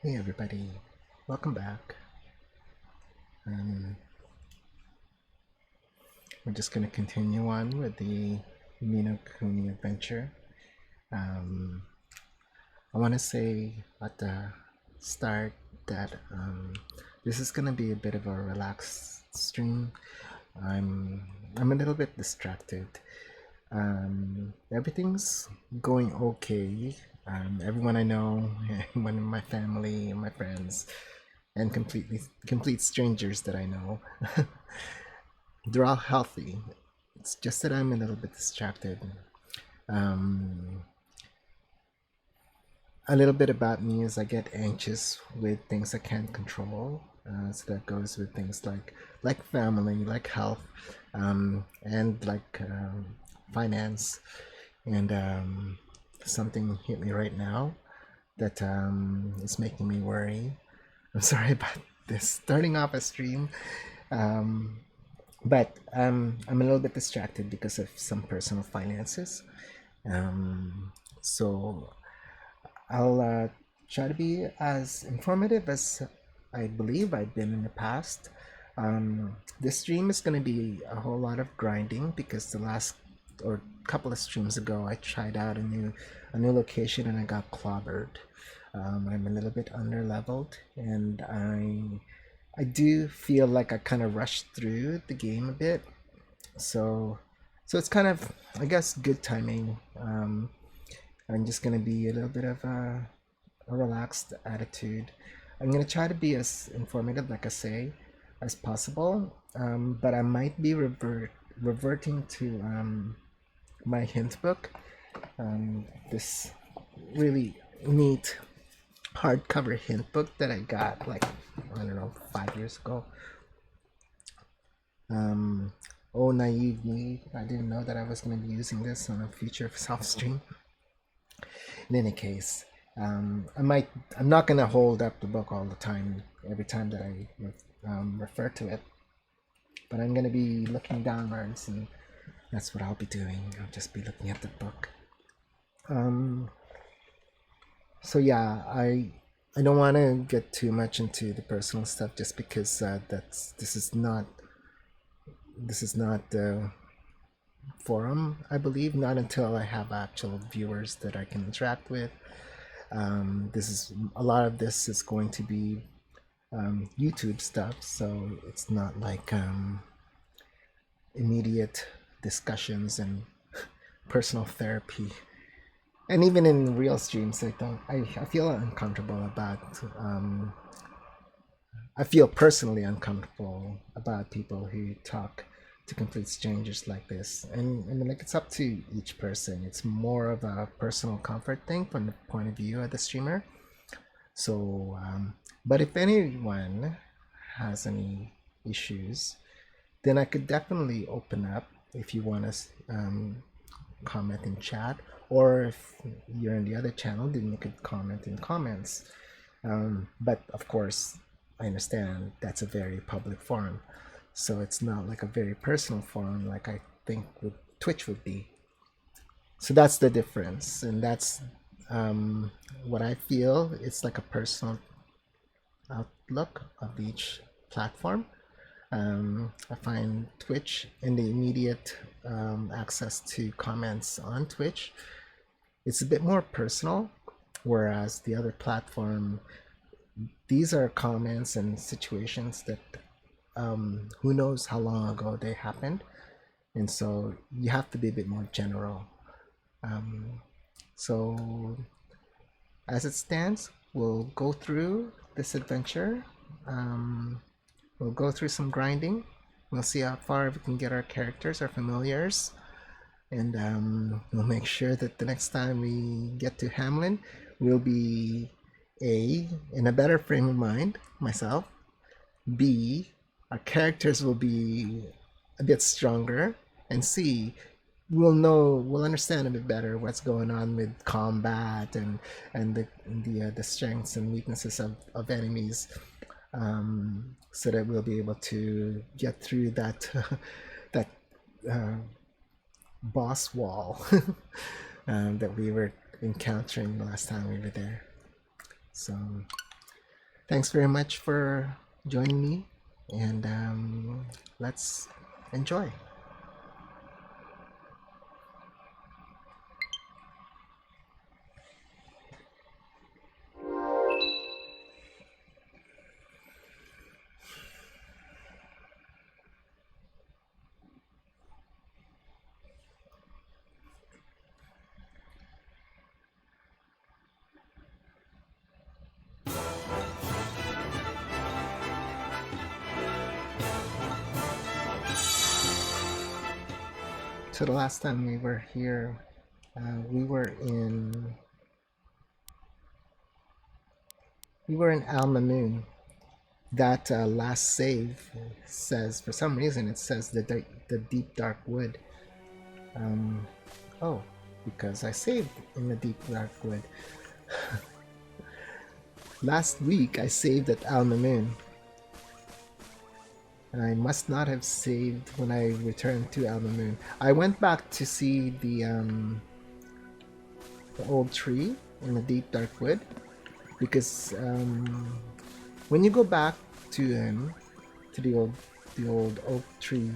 Hey everybody, welcome back. Um, we're just going to continue on with the Ni No Kuni adventure. Um, I want to say at the start that this is going to be a bit of a relaxed stream. I'm I'm a little bit distracted. Everything's going okay. Everyone I know, everyone in my family, my friends, and complete strangers that I know. They're all healthy. It's just that I'm a little bit distracted. Um, a little bit about me is I get anxious with things I can't control. So that goes with things like family, like health, and finance. And something hit me right now that is making me worry. I'm sorry about this. Starting off a stream. Um, but I'm a little bit distracted because of some personal finances. Um, so I'll try to be as informative as I believe I've been in the past. This stream is going to be a whole lot of grinding because the last or couple of streams ago I tried out a new location and I got clobbered. I'm a little bit under leveled and I do feel like I kind of rushed through the game a bit, so it's kind of, I guess, good timing. I'm just gonna be a little bit of a relaxed attitude. I'm gonna try to be as informative, like I say, as possible. But I might be reverting to my hint book. This really neat hardcover hint book that I got like, I don't know, 5 years ago. Um, oh, naive me! I didn't know that I was going to be using this on a future self stream. In any case, I might. I'm not going to hold up the book all the time. Every time that I refer to it, but I'm going to be looking downwards, and that's what I'll be doing. I'll just be looking at the book. Um, so yeah, I don't want to get too much into the personal stuff just because this is not the forum, I believe, not until I have actual viewers that I can interact with. This is a lot of this is going to be YouTube stuff, so it's not like immediate discussions and personal therapy. And even in real streams, I feel uncomfortable about I feel personally uncomfortable about people who talk to complete strangers like this. And I mean, like, it's up to each person. It's more of a personal comfort thing from the point of view of the streamer. So, but if anyone has any issues, then I could definitely open up if you want to comment in chat, or if you're in the other channel, then you could comment in comments. But of course, I understand that's a very public forum, so it's not like a very personal forum like I think with Twitch would be. So that's the difference, and that's what I feel. It's like a personal outlook of each platform. I find Twitch and the immediate access to comments on Twitch, it's a bit more personal, whereas the other platform, these are comments and situations that who knows how long ago they happened, and so you have to be a bit more general. So as it stands, we'll go through this adventure. We'll go through some grinding. We'll see how far we can get our characters, our familiars, and we'll make sure that the next time we get to Hamlin, we'll be in a better frame of mind, myself. B, our characters will be a bit stronger, and C, we'll understand a bit better what's going on with combat and the strengths and weaknesses of enemies, so that we'll be able to get through that that uh, boss wall that we were encountering the last time we were there. So Thanks very much for joining me, and let's enjoy. So the last time we were here, we were in Alma Moon. That last save says, for some reason, it says the deep dark wood. Oh, because I saved in the deep dark wood. Last week I saved at Alma Moon. I must not have saved when I returned to Alma Moon. I went back to see the old tree in the deep dark wood, because when you go back to the old oak tree,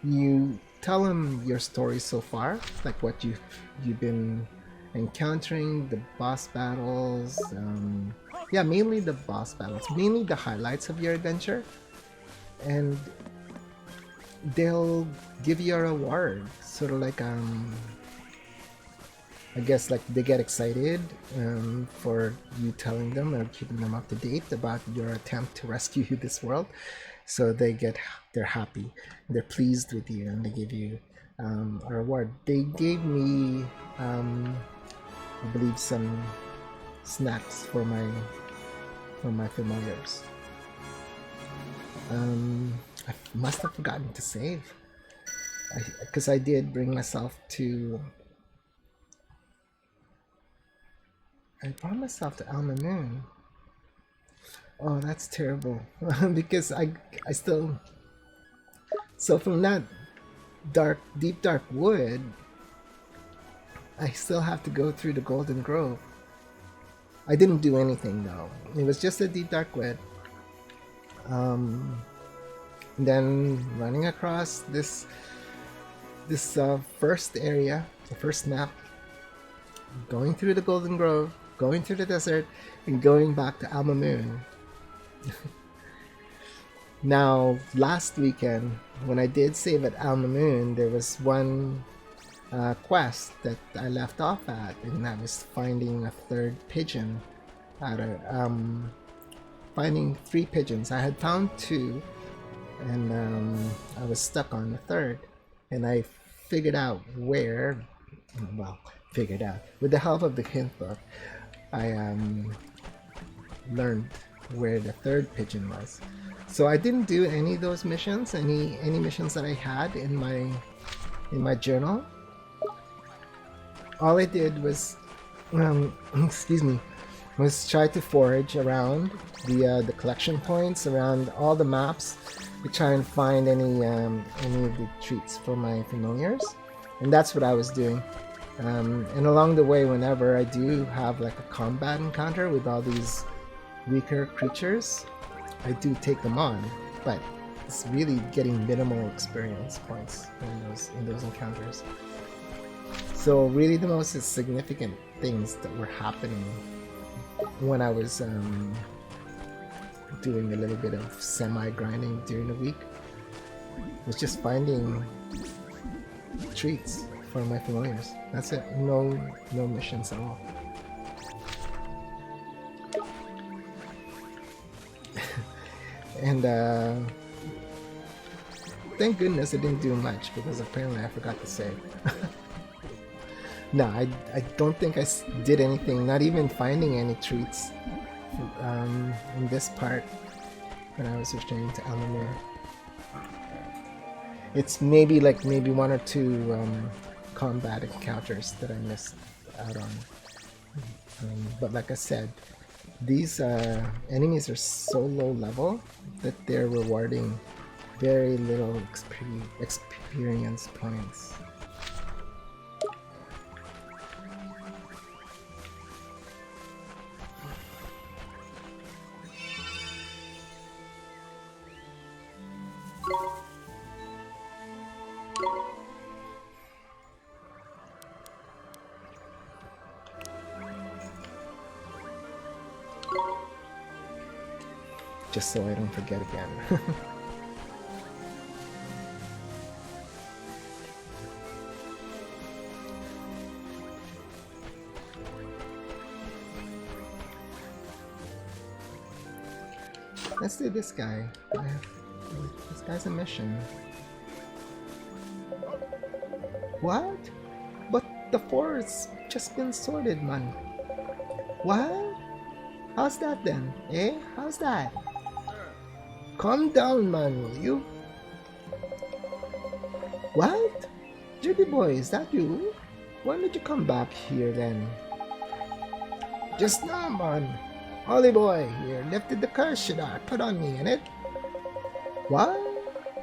you tell him your story so far, like what you've been encountering, the boss battles, yeah, mainly the boss battles, mainly the highlights of your adventure, and they'll give you a reward, sort of like I guess like they get excited for you telling them or keeping them up to date about your attempt to rescue this world. So they're happy, they're pleased with you, and they give you a reward. They gave me, I believe, some snacks for my familiars. I must have forgotten to save, because I did bring myself to. I brought myself to Alma Moon. Oh, that's terrible. Because I still. So from that deep dark wood, I still have to go through the Golden Grove. I didn't do anything though. It was just a deep dark wood. Then running across this first area, the first map, going through the Golden Grove, going through the desert, and going back to Alma Moon. Now, last weekend, when I did save at Alma Moon, there was one quest that I left off at, and that was finding a third pigeon. Finding 3 pigeons. I had found 2, and I was stuck on the third, and I figured out where. Well, figured out with the help of the hint book. I learned where the third pigeon was. So I didn't do any of those missions, any missions that I had in my journal. All I did was, excuse me, was try to forage around the collection points, around all the maps, to try and find any of the treats for my familiars, and that's what I was doing. And along the way, whenever I do have like a combat encounter with all these weaker creatures, I do take them on, but it's really getting minimal experience points in those encounters. So really the most significant things that were happening when I was doing a little bit of semi-grinding during the week was just finding treats for my familiars. That's it. No missions at all. And thank goodness I didn't do much, because apparently I forgot to save. No, I don't think I did anything, not even finding any treats in this part when I was returning to Alma Moon. It's maybe 1 or 2 combat encounters that I missed out on. But like I said, these enemies are so low level that they're rewarding very little experience points. just so I don't forget again. Let's do this guy. This guy's a mission. What? But the forest's just been sorted, man. What? How's that then? Eh? How's that? Calm down, man, will you? What? Judy boy, is that you? When did you come back here then? Just now, man. Holly boy, you lifted the curse should I put on me, innit? What?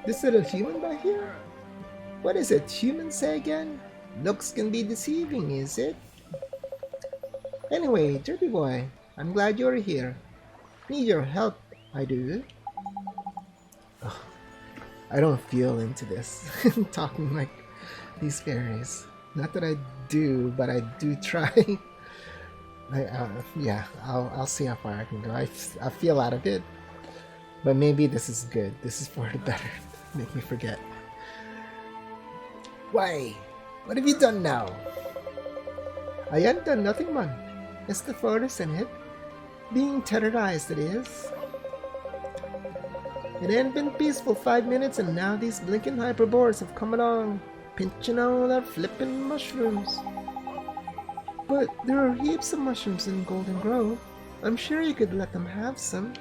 This little human back here? What is it, human say again? Looks can be deceiving, is it? Anyway, Derby boy, I'm glad you're here. Need your help, I do. Ugh, I don't feel into this. Talking like these fairies. Not that I do, but I do try. Yeah, I'll see how far I can go. I feel out of it. But maybe this is good. This is for the better. Make me forget. Why? What have you done now? I ain't done nothing, man. It's the forest and it. Being terrorized, it is. It ain't been peaceful 5 minutes and now these blinking hyperbores have come along, pinching all our flippin' mushrooms. But there are heaps of mushrooms in Golden Grove. I'm sure you could let them have some.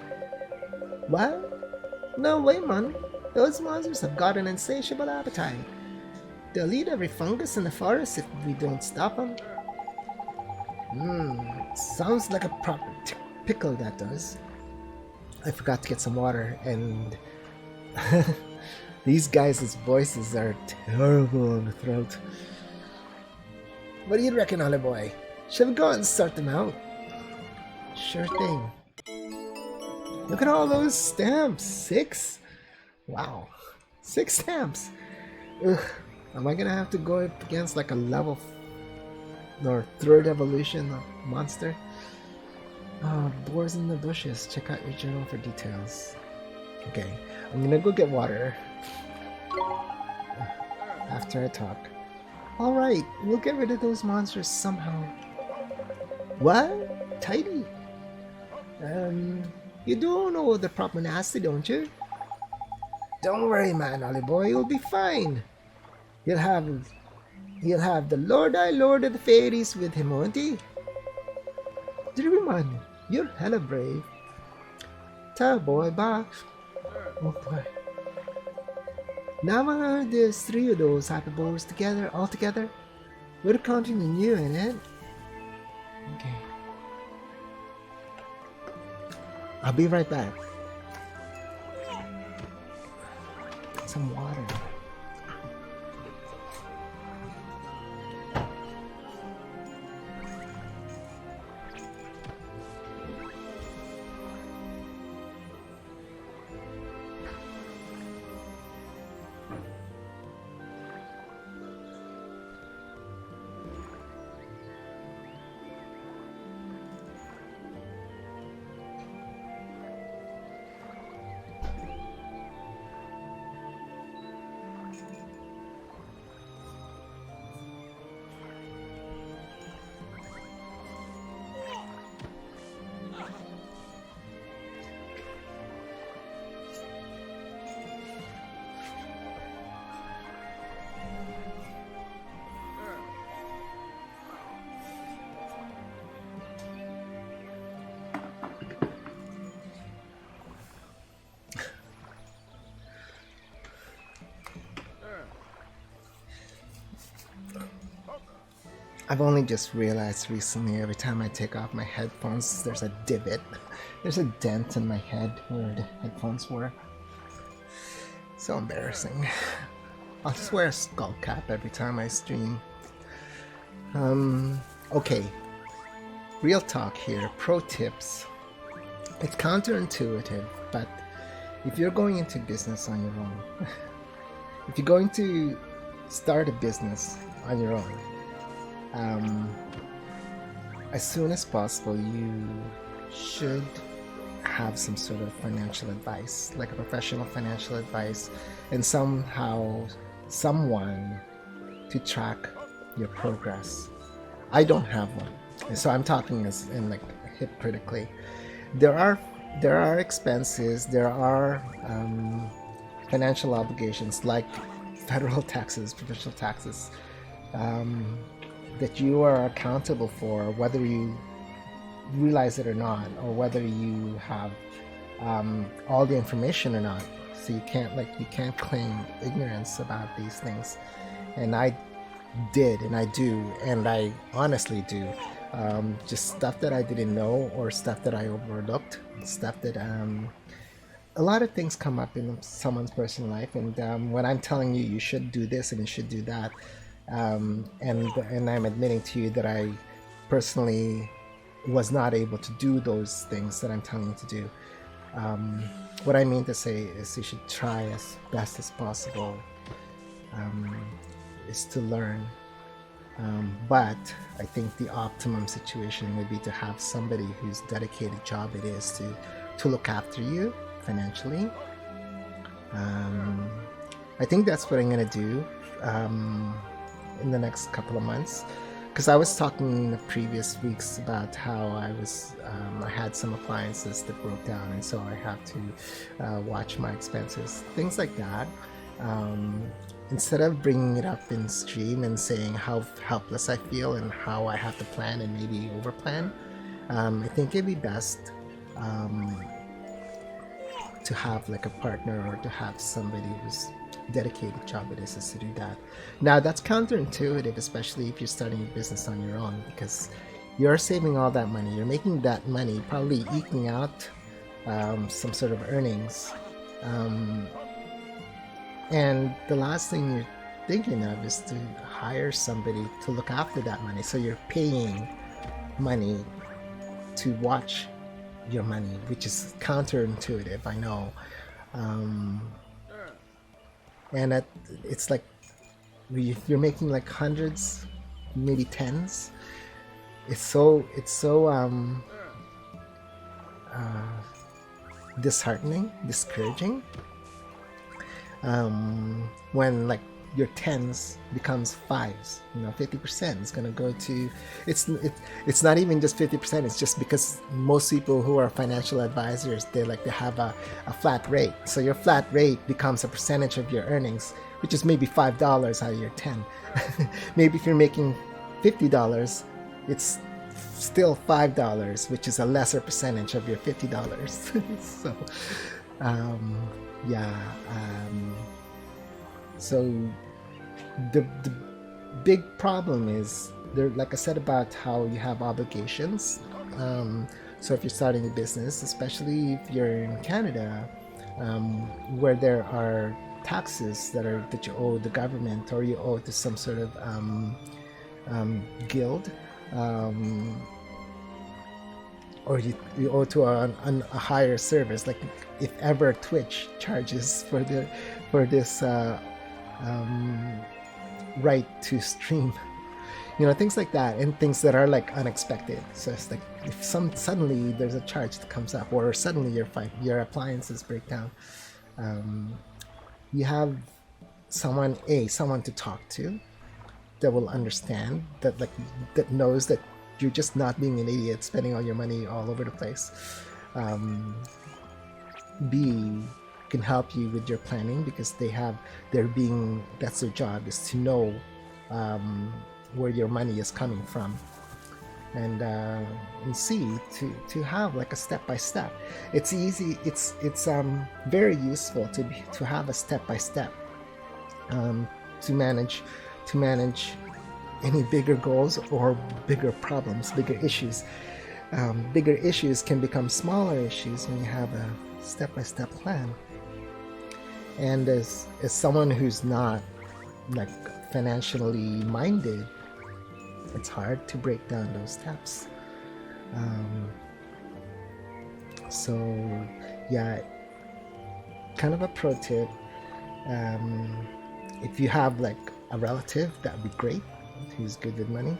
What? No way, man. Those monsters have got an insatiable appetite. They'll eat every fungus in the forest if we don't stop them. Sounds like a proper pickle, that does. I forgot to get some water, and these guys' voices are terrible on the throat. What do you reckon, Ollie boy? Shall we go and sort them out? Sure thing. Look at all those stamps. 6? Wow. 6 stamps. Ugh. Am I gonna have to go up against like a level or 3rd evolution monster? Oh, boars in the bushes. Check out your journal for details. Okay, I'm gonna go get water after I talk. Alright, we'll get rid of those monsters somehow. What? Tidy? You do know the proper nasty, don't you? Don't worry, man, Ollie boy, you'll be fine. He'll have the Lord of the Fairies with him, won't he? Dreamy man, you're hella brave. Tell boy back. Oh boy. Now there's 3 of those hyperbolas all together. We're counting on you, ain't it? Okay. I'll be right back. Some water. I've only just realized recently every time I take off my headphones there's a divot. There's a dent in my head where the headphones were. So embarrassing. I'll just wear a skull cap every time I stream. Okay. Real talk here. Pro tips. It's counterintuitive, but if you're going into business on your own, if you're going to start a business on your own, as soon as possible you should have some sort of financial advice, like a professional financial advice, and somehow someone to track your progress. I don't have one, and so I'm talking as in like hypocritically. There are there are expenses, there are financial obligations like federal taxes, provincial taxes, um, that you are accountable for, whether you realize it or not, or whether you have all the information or not. So you can't claim ignorance about these things. And I did, and I do, and I honestly do. Just stuff that I didn't know, or stuff that I overlooked, stuff that a lot of things come up in someone's personal life, and when I'm telling you you should do this and you should do that, and I'm admitting to you that I personally was not able to do those things that I'm telling you to do. What I mean to say is you should try as best as possible, um, is to learn. But I think the optimum situation would be to have somebody whose dedicated job it is to look after you financially. I think that's what I'm gonna do in the next couple of months. Because I was talking in the previous weeks about how I had some appliances that broke down, and so I have to watch my expenses, things like that. Instead of bringing it up in stream and saying how helpless I feel and how I have to plan and maybe overplan, I think it'd be best to have like a partner, or to have somebody whose dedicated job it is to do that. Now that's counterintuitive, especially if you're starting a business on your own, because you're saving all that money, you're making that money, probably eking out some sort of earnings, and the last thing you're thinking of is to hire somebody to look after that money. So you're paying money to watch your money, which is counterintuitive, I know. And it's like you're making like hundreds, maybe tens. It's so disheartening, discouraging, when like your tens becomes fives. 50% is going to go to it's not even just 50%. It's just because most people who are financial advisors, they have a flat rate. So your flat rate becomes a percentage of your earnings, which is maybe $5 out of your 10. Maybe if you're making $50, it's still $5, which is a lesser percentage of your $50. So so the big problem is there, like I said, about how you have obligations. So if you're starting a business, especially if you're in Canada, where there are taxes that you owe the government, or you owe to some sort of guild, or you owe to a higher service, like if ever Twitch charges for this right to stream, things like that, and things that are like unexpected. So it's like if suddenly there's a charge that comes up, or suddenly your appliances break down, you have someone to talk to that will understand, that knows that you're just not being an idiot spending all your money all over the place. B, can help you with your planning, because that's their job, is to know where your money is coming from. And C, to have like a step-by-step. It's easy, it's very useful to have a step-by-step to manage any bigger goals or bigger problems, bigger issues. Bigger issues can become smaller issues when you have a step-by-step plan. And as someone who's not like financially minded, it's hard to break down those steps. So yeah, kind of a pro tip. If you have like a relative, that'd be great, who's good with money.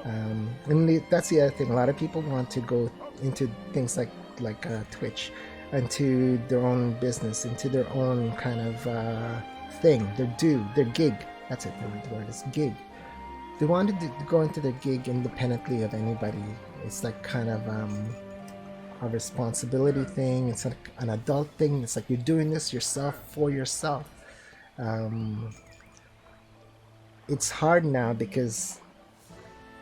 And that's the other thing. A lot of people want to go into things like like Twitch, into their own business, into their own kind of thing, their gig. That's it. The word is gig. They wanted to go into their gig independently of anybody. It's like kind of a responsibility thing. It's like an adult thing. It's like you're doing this yourself for yourself. It's hard now because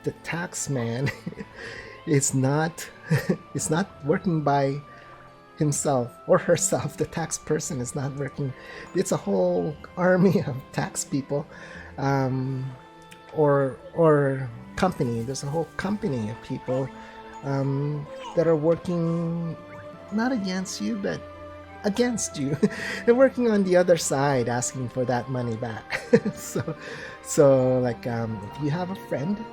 the tax man is not it's not working by himself or herself. The tax person is not working. It's a whole army of tax people, or company. There's a whole company of people that are working not against you but against you. They're working on the other side, asking for that money back. so like if you have a friend,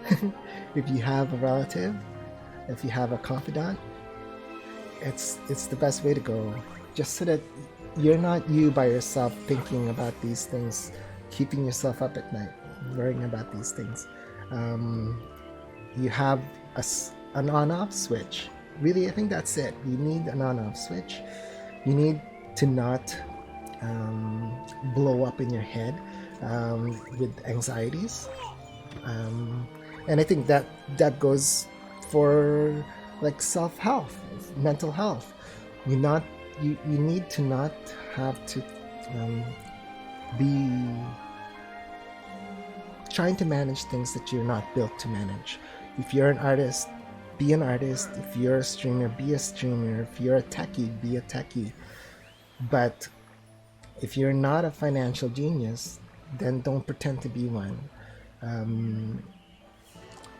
if you have a relative, if you have a confidant, it's the best way to go, just so that you're not you by yourself thinking about these things, keeping yourself up at night worrying about these things. You have an on-off switch. Really, I think that's it. You need an on-off switch. You need to not blow up in your head with anxieties, and I think that goes for like self-health, mental health. You need to not have to be trying to manage things that you're not built to manage. If you're an artist, be an artist. If you're a streamer, be a streamer. If you're a techie, be a techie. But if you're not a financial genius, then don't pretend to be one.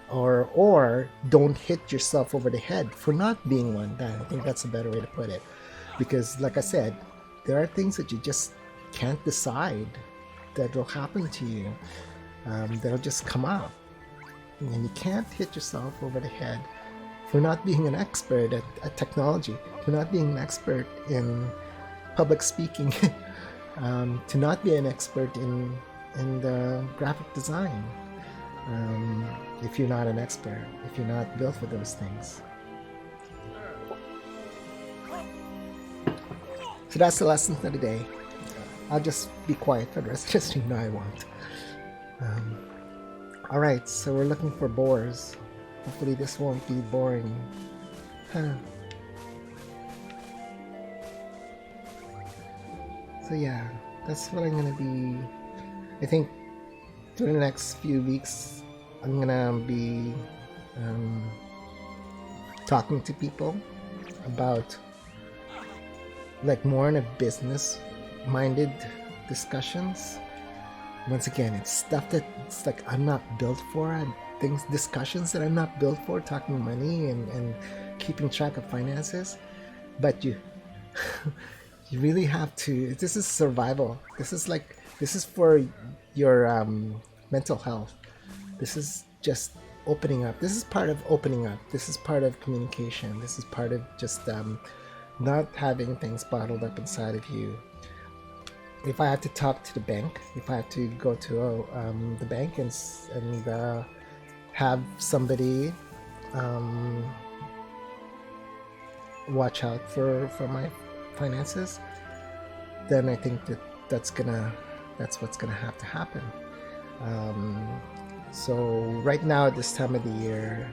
Or don't hit yourself over the head for not being one. I think that's a better way to put it. Because like I said, there are things that you just can't decide that will happen to you. That'll just come up. And you can't hit yourself over the head for not being an expert at technology, for not being an expert in public speaking, to not be an expert in the graphic design. If you're not an expert, if you're not built for those things. So that's the lesson for today. I'll just be quiet for the rest of the stream. No, I won't. Alright, so we're looking for boars. Hopefully this won't be boring. So yeah, that's what I'm gonna be. I think during the next few weeks I'm gonna be talking to people about like more in a business minded discussions. Once again, it's stuff that it's like I'm not built for, discussions that I'm not built for, talking money and keeping track of finances. But you you really have to, this is survival. This is for your mental health. This is just opening up. This is part of opening up. This is part of communication. This is part of just not having things bottled up inside of you. If I have to talk to the bank, if I have to go to the bank and have somebody watch out for my finances, then I think that's what's gonna have to happen. So right now at this time of the year,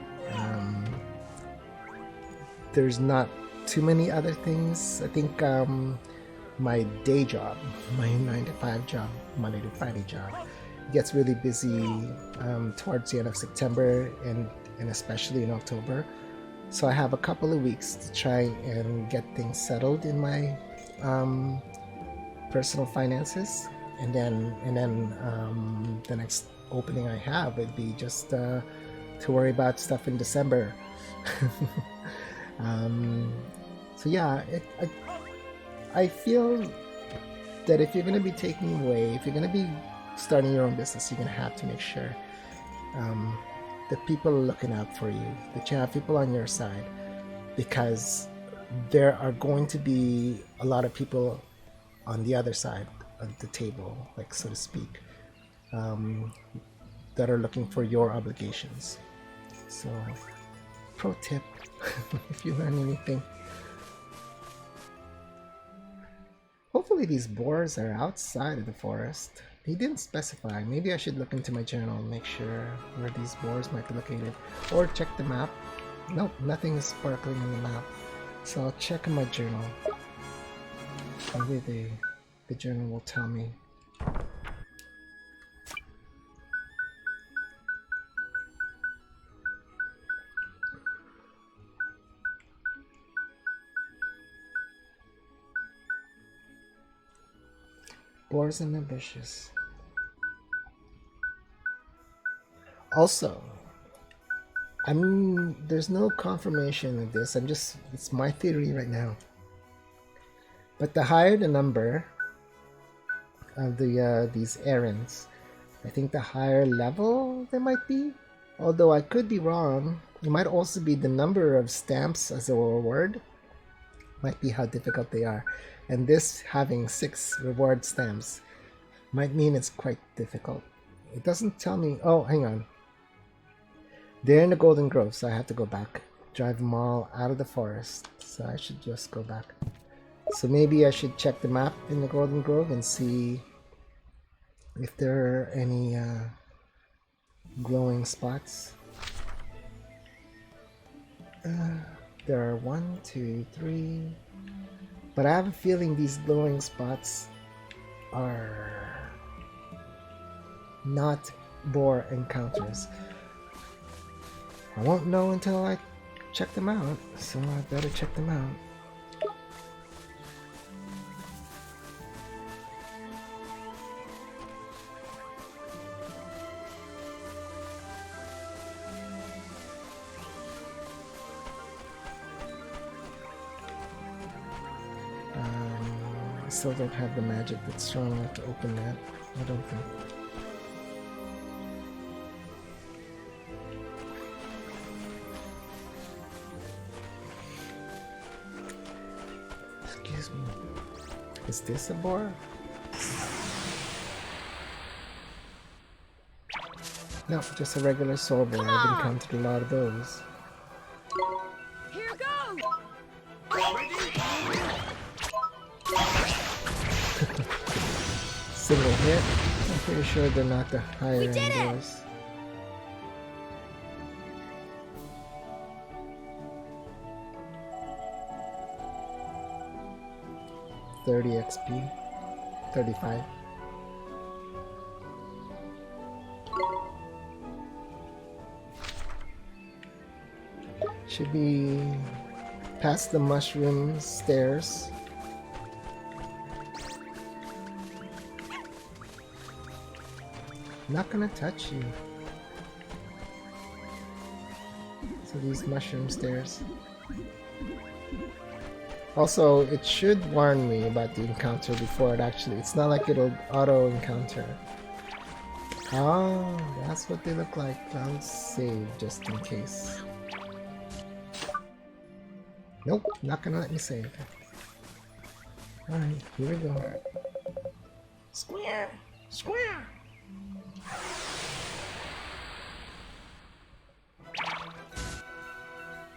there's not too many other things. I think my day job, my 9-to-5 job, Monday to Friday job, gets really busy towards the end of September and especially in October. So I have a couple of weeks to try and get things settled in my personal finances, and then the next opening I have would be just to worry about stuff in December. So yeah, I feel that if you're going to be taking away, if you're going to be starting your own business, you're going to have to make sure that people are looking out for you, that you have people on your side, because there are going to be a lot of people on the other side of the table, like so to speak, that are looking for your obligations. So, pro tip, if you learn anything, hopefully these boars are outside of the forest. He didn't specify. Maybe I should look into my journal and make sure where these boars might be located. Or check the map. Nope, nothing is sparkling in the map. So I'll check in my journal. Maybe the journal will tell me. Boars and ambitious. Also, there's no confirmation of this. It's my theory right now. But the higher the number of these errands, I think the higher level they might be. Although I could be wrong. It might also be the number of stamps as a reward. Might be how difficult they are. And this having 6 reward stamps might mean it's quite difficult. It doesn't tell me. Oh, hang on. They're in the Golden Grove, so I have to go back. Drive them all out of the forest. So I should just go back. So maybe I should check the map in the Golden Grove and see if there are any glowing spots. There are 1, 2, 3. But I have a feeling these glowing spots are not boar encounters. I won't know until I check them out, so I better check them out. I still don't have the magic that's strong enough to open that, I don't think. Excuse me. Is this a boar? No, just a regular soul boar. I've encountered a lot of those. Here goes! Single hit. I'm pretty sure they're not the higher end boars. $30 XP. 35. Should be past the mushroom stairs. Not gonna touch you. So these mushroom stairs. Also, it should warn me about the encounter before it actually. It's not like it'll auto encounter. Oh, that's what they look like. I'll save just in case. Nope, not gonna let me save. Alright, here we go. Square! Square!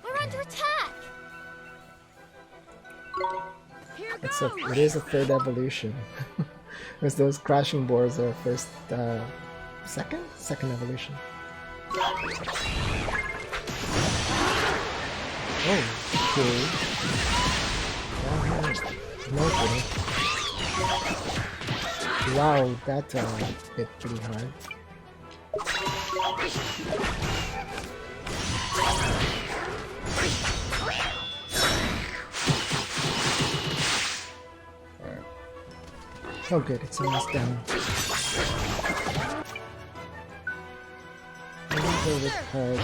We're under attack! Here goes! It is a third evolution. Whereas those crashing boars are first, second? Second evolution. Oh, cool. Okay. Wow, that hit pretty hard. Oh good, it's almost down. I'm gonna go with her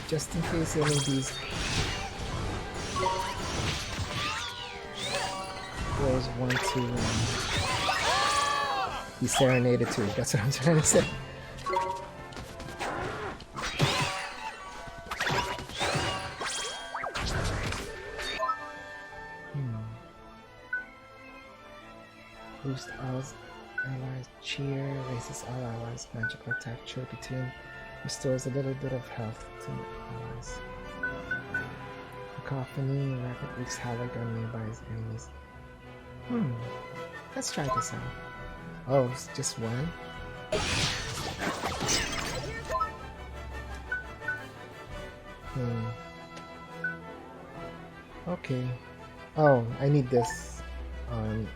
just in case any of these girls want to be serenaded to. That's what I'm trying to say. Boost all allies, cheer, raises all allies, magical attack, chill between, restores a little bit of health to allies. cacophony, rapid wreaks havoc on nearby enemies. Let's try this out. Oh, it's just one? Okay. Oh, I need this on.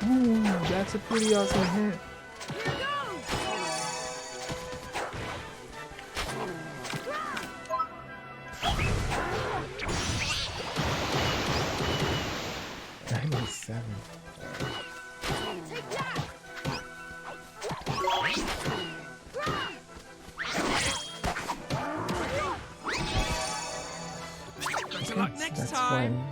Ooh, that's a pretty awesome hit. Better luck next That's time. one.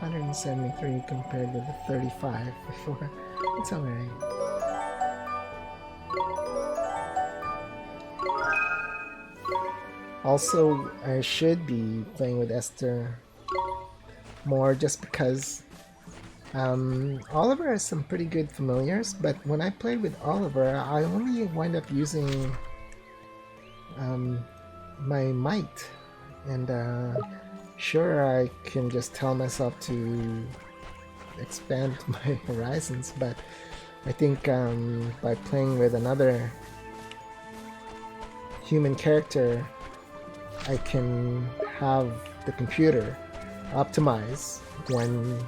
$173 compared to the 35 before. It's alright. Also, I should be playing with Esther more just because Oliver has some pretty good familiars, but when I played with Oliver, I only wind up using my might, and sure, I can just tell myself to expand my horizons, but I think by playing with another human character, I can have the computer optimize when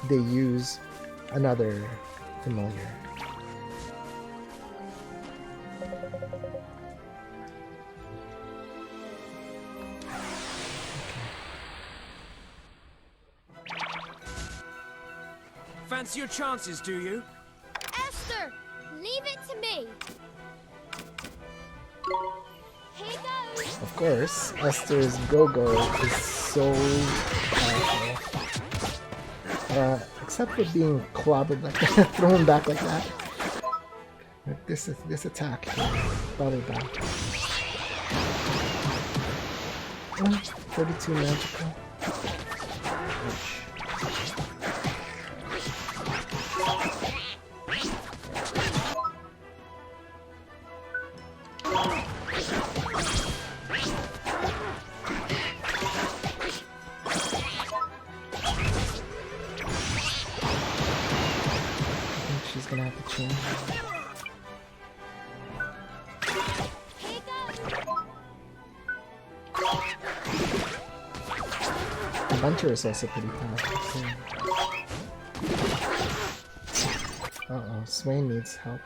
they use another familiar. Fancy your chances, do you? Esther, leave it to me. Here goes. Of course, Esther's go-go is so powerful. Except for being clobbered like that, thrown back like that. But this attack here, belly back. 32 magical. Ouch. She's gonna have to change. Here goes. The Bunter is also pretty powerful too. Uh-oh, Swain needs help.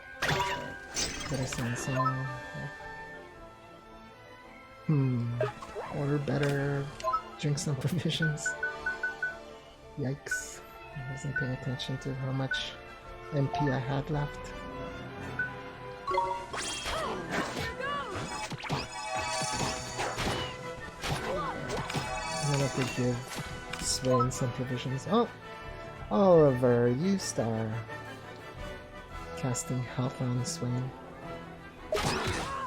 Better send someone. Order better. Drink some provisions. Yikes. I wasn't paying attention to how much MP I had left. And then I could give Swain some provisions. Oh! Oliver, you star. Casting health on Swain.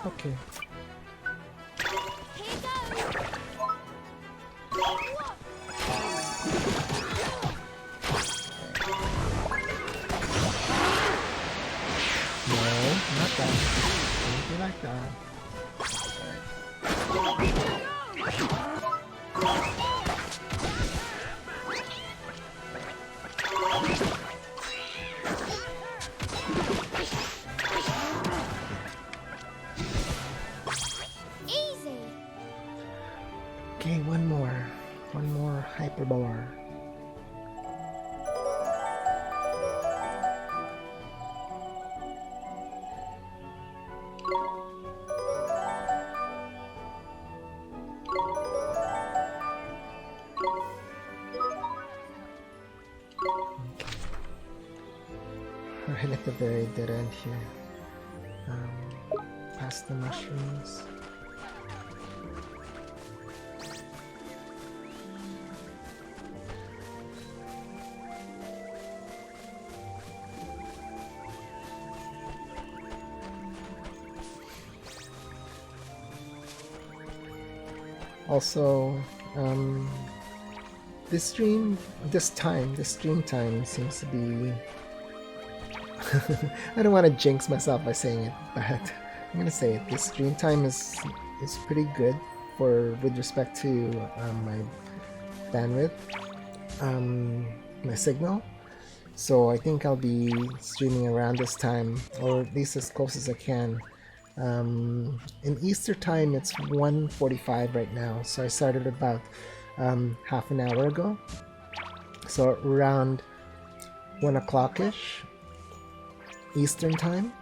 Okay. Here goes. No, not that. Don't be like that. Easy. Okay, one more. One more hyperbar. Right at the very dead end here. Past the mushrooms. Also, this stream time seems to be. I don't want to jinx myself by saying it, but I'm gonna say it. This stream time is pretty good with respect to my bandwidth, my signal. So I think I'll be streaming around this time, or at least as close as I can. In Easter time, it's 1:45 right now, so I started about half an hour ago. So around 1 o'clock-ish Eastern time.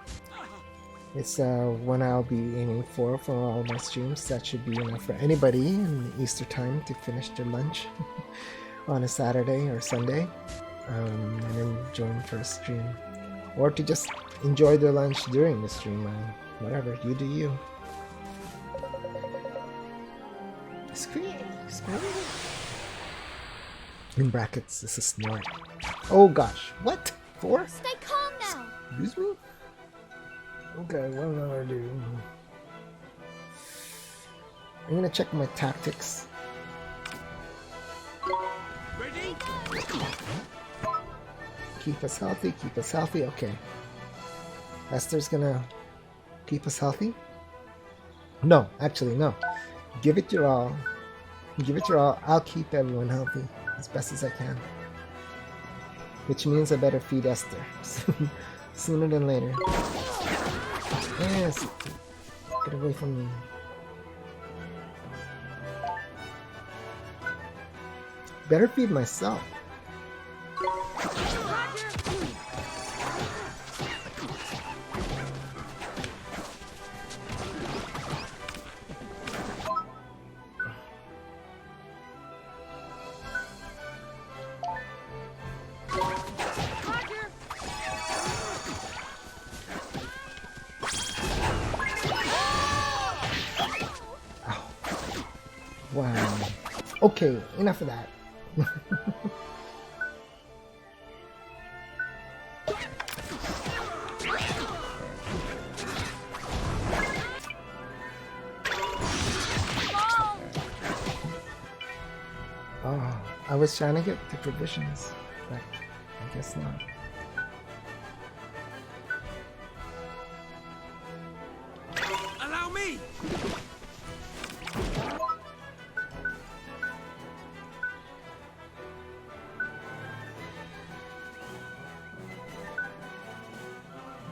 It's when I'll be aiming for all my streams. That should be enough for anybody in Easter time to finish their lunch on a Saturday or Sunday, and then join for a stream, or to just enjoy their lunch during the stream. Whatever, you do you. Scream. In brackets, this is snort. Oh gosh, what? 4? Stay calm now. Excuse me? Okay, what do I do? I'm gonna check my tactics. Ready? Keep us healthy, okay. Esther's gonna keep us healthy? No, actually, no. Give it your all. I'll keep everyone healthy as best as I can. Which means I better feed Esther. Sooner than later. Yes! Get away from me. Better feed myself. Wow. Okay, enough of that. Oh, I was trying to get the provisions, but I guess not. Allow me.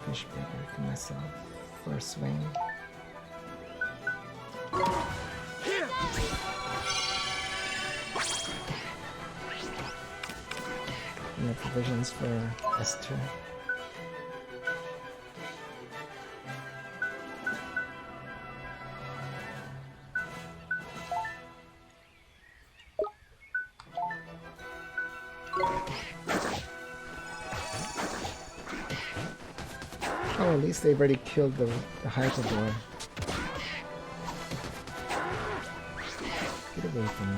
Fish burger for myself for a swing. Here. And the provisions for Esther. Oh, at least they've already killed the hyperbore. Get away from me.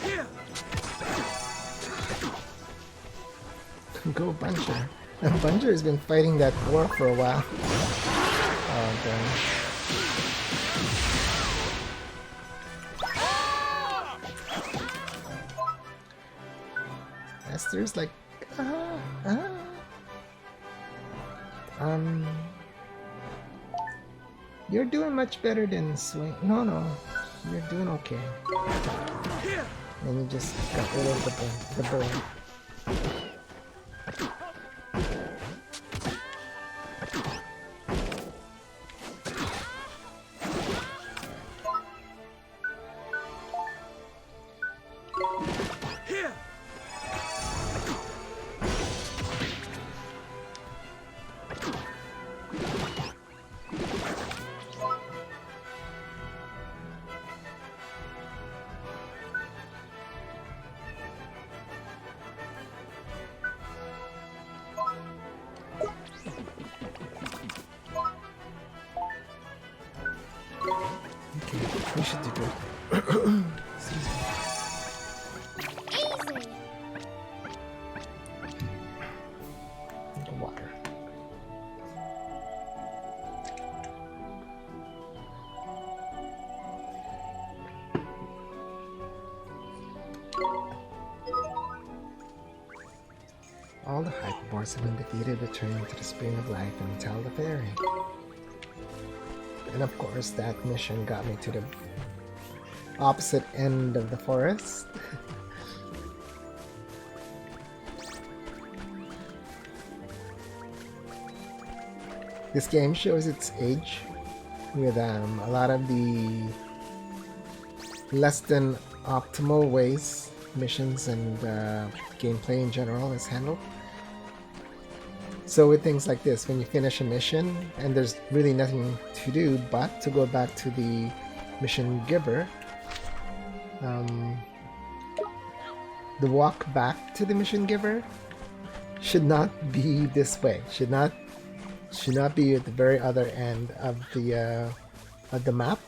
Here. Go Buncher. Buncher has been fighting that war for a while. Oh, damn. Esther's like, you're doing much better than Swing. No, you're doing okay. Here. And you just got rid of the boy. Here. We should do good. Excuse me. Easy. Drink of water. All the hyperboreans have been defeated, returning to the spring of life and tell the fairy. And of course, that mission got me to the opposite end of the forest. This game shows its age with a lot of the less than optimal ways missions and gameplay in general is handled. So with things like this, when you finish a mission and there's really nothing to do but to go back to the mission giver, the walk back to the mission giver should not be this way. Should not be at the very other end of the map.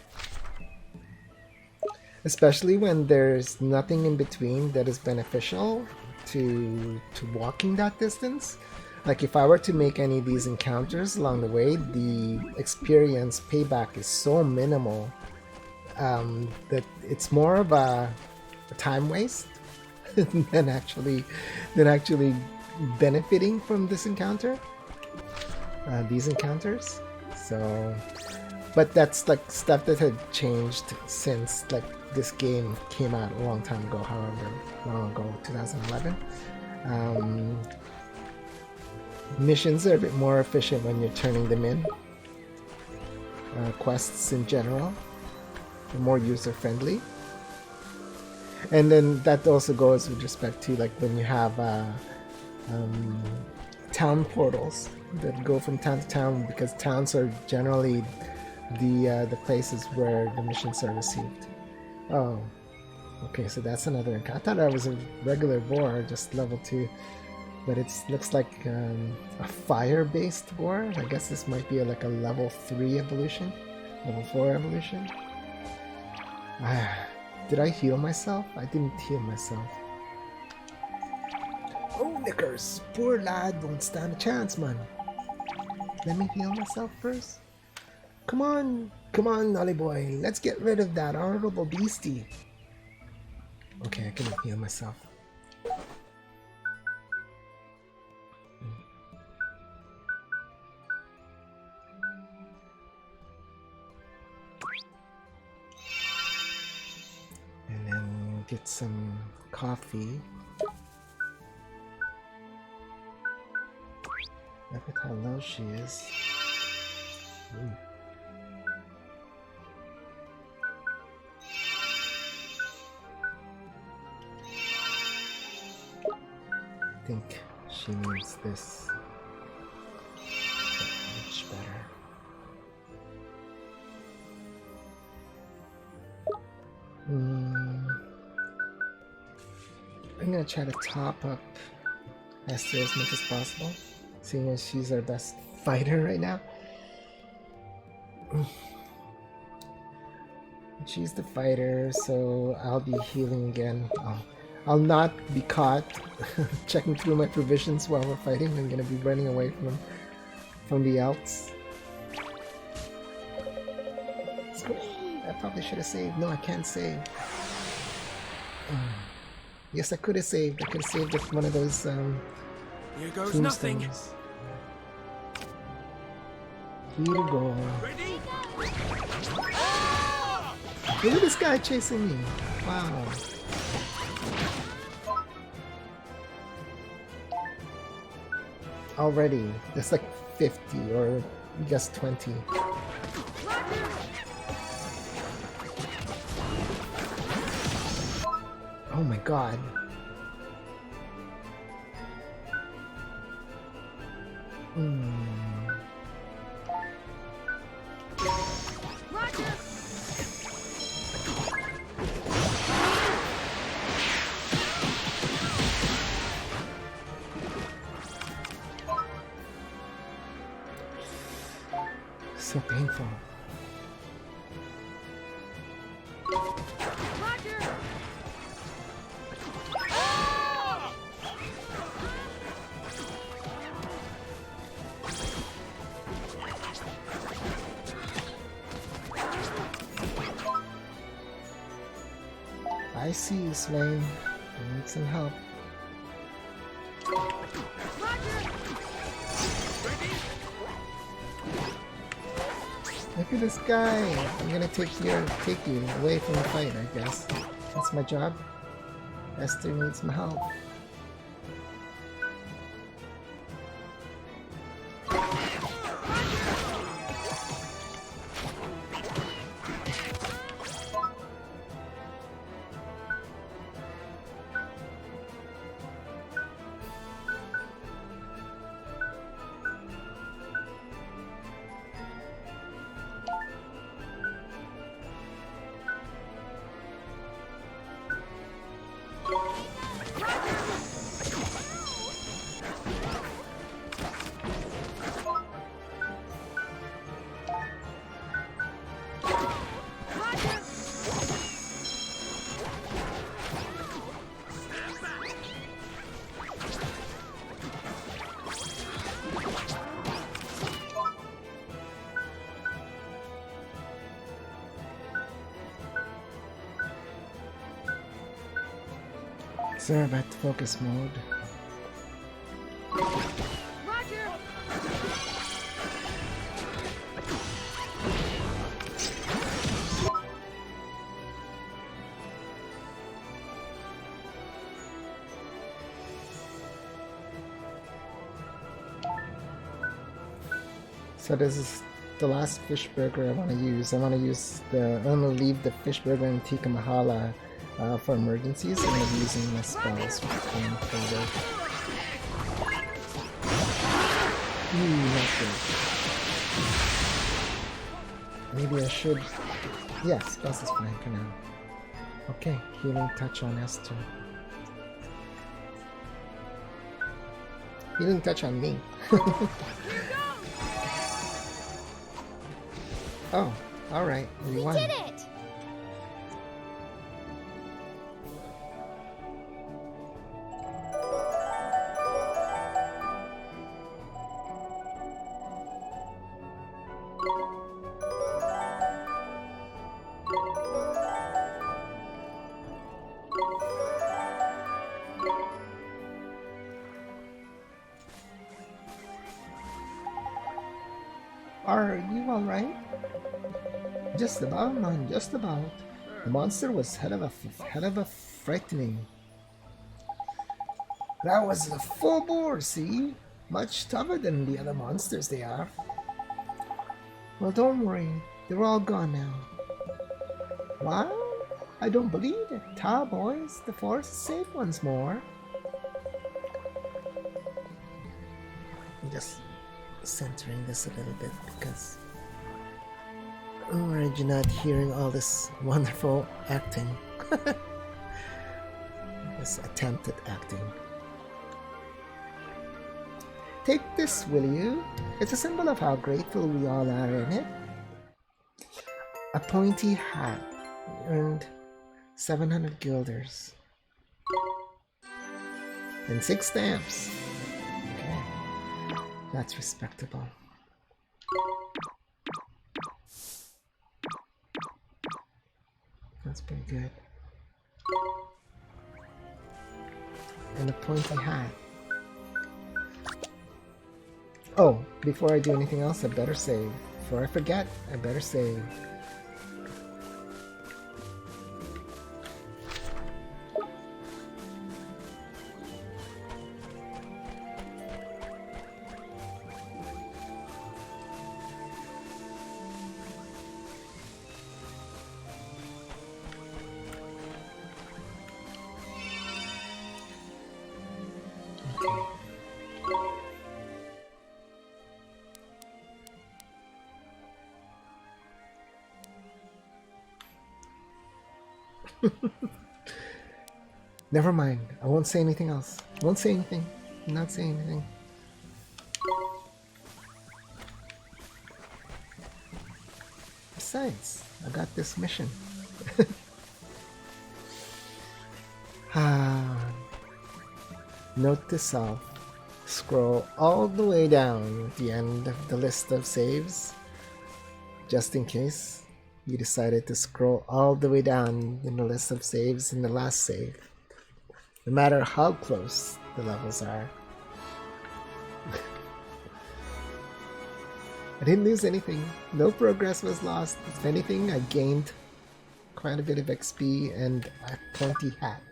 Especially when there's nothing in between that is beneficial to walking that distance. Like if I were to make any of these encounters along the way, the experience payback is so minimal that it's more of a time waste than actually benefiting from this encounter, these encounters. So, but that's like stuff that had changed since like this game came out a long time ago. However long ago, 2011. Missions are a bit more efficient when you're turning them in. Quests in general are more user-friendly. And then that also goes with respect to like when you have town portals that go from town to town, because towns are generally the places where the missions are received. Oh, okay, so that's another encounter. I thought that was a regular boar, just level 2. But it looks like a fire-based boar. I guess this might be like a level 3 evolution, level 4 evolution. Did I heal myself? I didn't heal myself. Oh, Knickers! Poor lad, don't stand a chance, man. Let me heal myself first. Come on, Nolly boy. Let's get rid of that honorable beastie. Okay, I can heal myself. And then get some coffee. Look at how low she is. Ooh. I think she needs this much better. I'm gonna try to top up Esther as much as possible, seeing as she's our best fighter right now. She's the fighter, so I'll be healing again. I'll not be caught checking through my provisions while we're fighting. I'm gonna be running away from the Elks. I probably should have saved. No, I can't save. Yes, I could have saved. I could have saved with one of those Here goes nothing. tombstones. Here we go. Ready? Look at this guy chasing me. Wow. Already, there's like 50 or just 20. Oh my god. So painful. I see you, Swain. I need some help. Look at this guy. I'm gonna take you away from the fight, I guess. That's my job. Esther needs some help. Sorry about the focus mode. So this is the last fish burger I want to use. I want to leave the fish burger in Tikka Mahala for emergencies, and I'm using my spells going forward. Not good. Maybe I should... Yeah, spells is fine for now. Okay, healing touch on S2. Healing touch on me. Oh, alright, we won. Did it! Are you alright? Just about, man, just about. The monster was hell of a frightening. That was a full boar, see? Much tougher than the other monsters they are. Well, don't worry, they're all gone now. What? I don't believe it. Ta, boys, the forest is safe once more. I'm just centering this a little bit because I'm already not hearing all this wonderful acting. This attempt at acting. Take this, will you? It's a symbol of how grateful we all are in it. A pointy hat. Earned 700 guilders. And 6 stamps. Okay. That's respectable. That's pretty good. And a pointy hat. Oh, before I do anything else, I better save. Before I forget, I better save. Never mind. I won't say anything else. Won't say anything. Not say anything. Besides, I got this mission. Note to self. Scroll all the way down at the end of the list of saves. Just in case you decided to scroll all the way down in the list of saves in the last save. No matter how close the levels are. I didn't lose anything. No progress was lost. If anything, I gained quite a bit of XP and a pointy hat.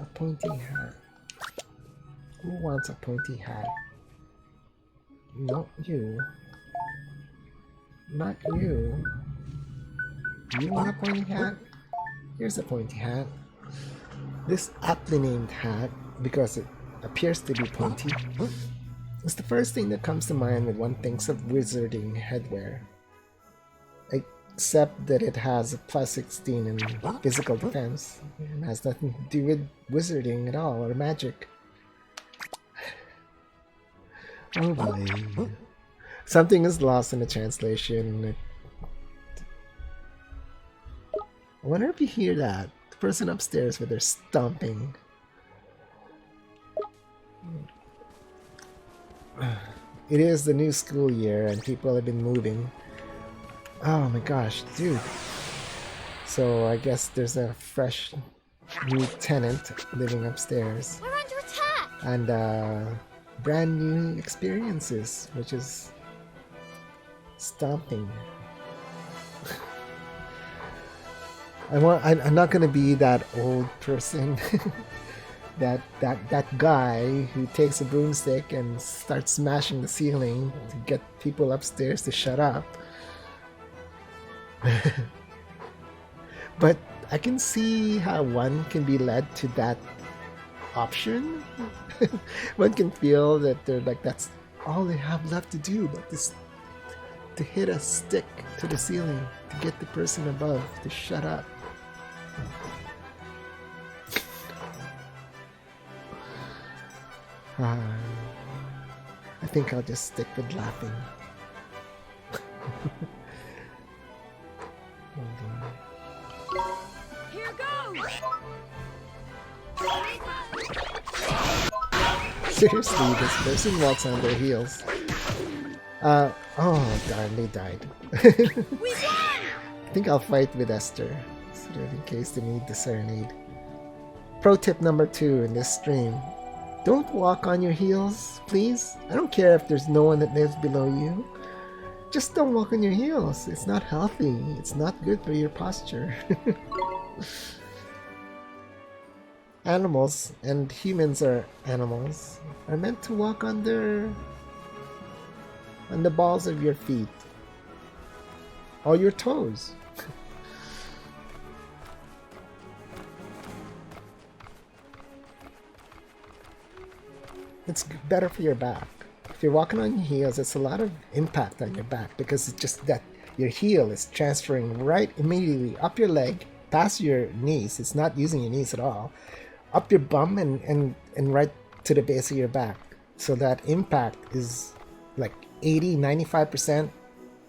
A pointy hat. Who wants a pointy hat? Not you. Not you. You want a pointy hat? Here's a pointy hat. This aptly named hat, because it appears to be pointy, is the first thing that comes to mind when one thinks of wizarding headwear. Except that it has a plus 16 in physical defense and has nothing to do with wizarding at all or magic. Oh boy. Something is lost in the translation. I wonder if you hear that. The person upstairs with their stomping. It is the new school year and people have been moving. Oh my gosh, dude. So I guess there's a fresh new tenant living upstairs. We're under attack! And brand new experiences, which is stomping. I'm not gonna be that old person, that guy who takes a broomstick and starts smashing the ceiling to get people upstairs to shut up. But I can see how one can be led to that option. One can feel that they're like, that's all they have left to do, but this, to hit a stick to the ceiling to get the person above to shut up. I think I'll just stick with laughing. Here goes! Seriously, this person walks on their heels. Oh darn, they died. We won! I think I'll fight with Esther, sort of in case they need the serenade. Pro tip number 2 in this stream. Don't walk on your heels, please. I don't care if there's no one that lives below you. Just don't walk on your heels. It's not healthy. It's not good for your posture. Animals, and humans are animals, are meant to walk on the balls of your feet. Or your toes. It's better for your back. If you're walking on your heels, it's a lot of impact on your back because it's just that your heel is transferring right immediately up your leg, past your knees. It's not using your knees at all. Up your bum and right to the base of your back. So that impact is like 80-95%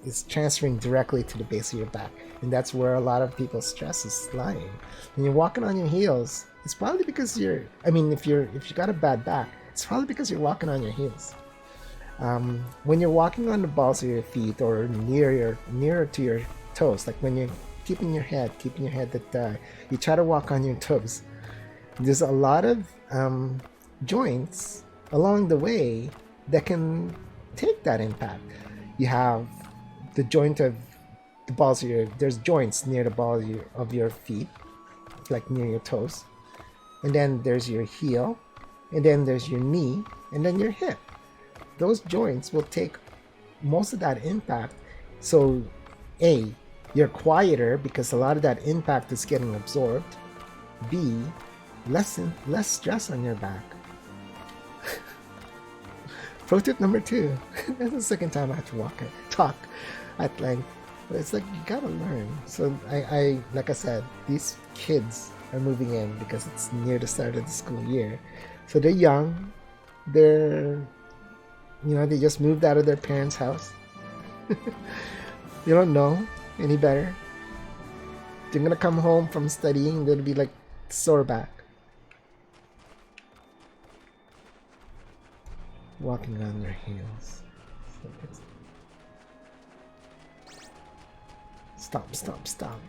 is transferring directly to the base of your back. And that's where a lot of people's stress is lying. When you're walking on your heels, it's probably because if you got a bad back, it's probably because you're walking on your heels. When you're walking on the balls of your feet or nearer to your toes, like when you're keeping your head that you try to walk on your toes, there's a lot of joints along the way that can take that impact. You have the joint of the balls of there's joints near the balls of your feet, like near your toes, and then there's your heel, and then there's your knee, and then your hip. Those joints will take most of that impact. So A, you're quieter because a lot of that impact is getting absorbed. B, less stress on your back. Pro tip number 2. That's the second time I have to talk at length. But it's like, you gotta learn. So I like I said, these kids are moving in because it's near the start of the school year. So they're young. They just moved out of their parents' house. You don't know any better. They're gonna come home from studying, they'll be like sore back. Walking on their heels. Stop, stop, stop.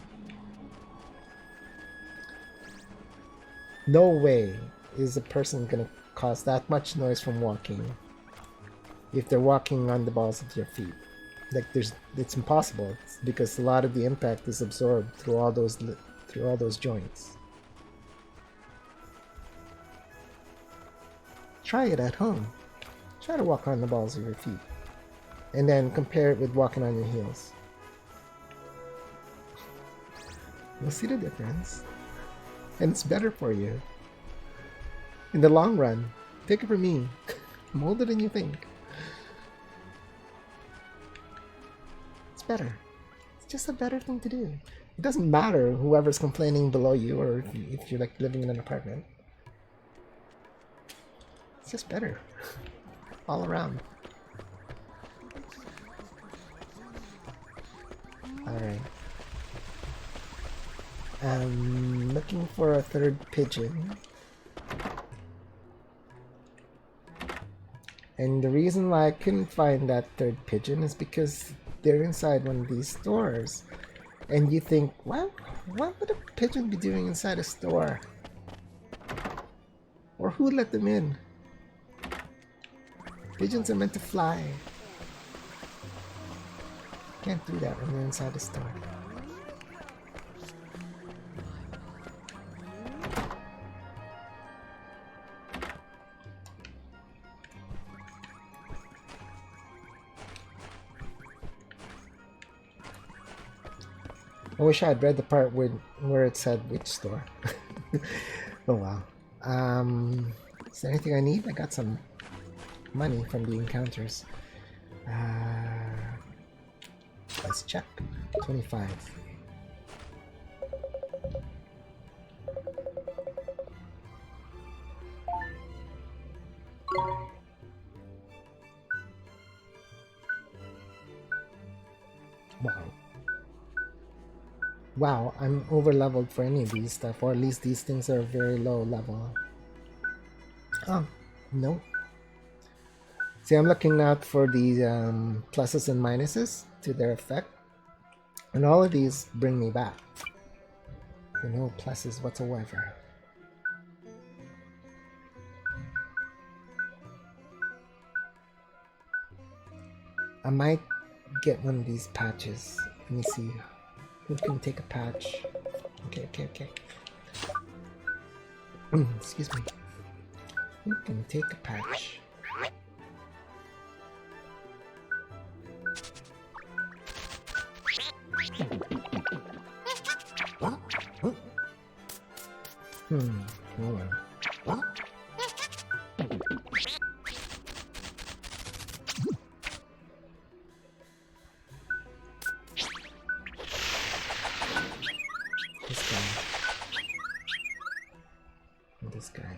No way is a person gonna cause that much noise from walking if they're walking on the balls of your feet. Like it's impossible. It's because a lot of the impact is absorbed through all those joints. Try it at home. Try to walk on the balls of your feet, and then compare it with walking on your heels. You'll see the difference, and it's better for you in the long run. Take it from me. I'm older than you think. It's better. It's just a better thing to do. It doesn't matter whoever's complaining below you, or if you're like living in an apartment. It's just better all around. Alright. I'm looking for a third pigeon. And the reason why I couldn't find that third pigeon is because they're inside one of these stores. And you think, what would a pigeon be doing inside a store? Or who let them in? Pigeons are meant to fly. Can't do that when they're inside the store. I wish I had read the part where it said which store. Oh wow. Is there anything I need? I got some money from the encounters. Let's check. 25. Wow. Wow, I'm over leveled for any of these stuff, or at least these things are very low level. Oh, no. See, I'm looking out for the pluses and minuses to their effect, and all of these bring me back. There are no pluses whatsoever. I might get one of these patches. Let me see. Who can take a patch? Okay. Excuse me. Who can take a patch? Oh well. This guy. And this guy.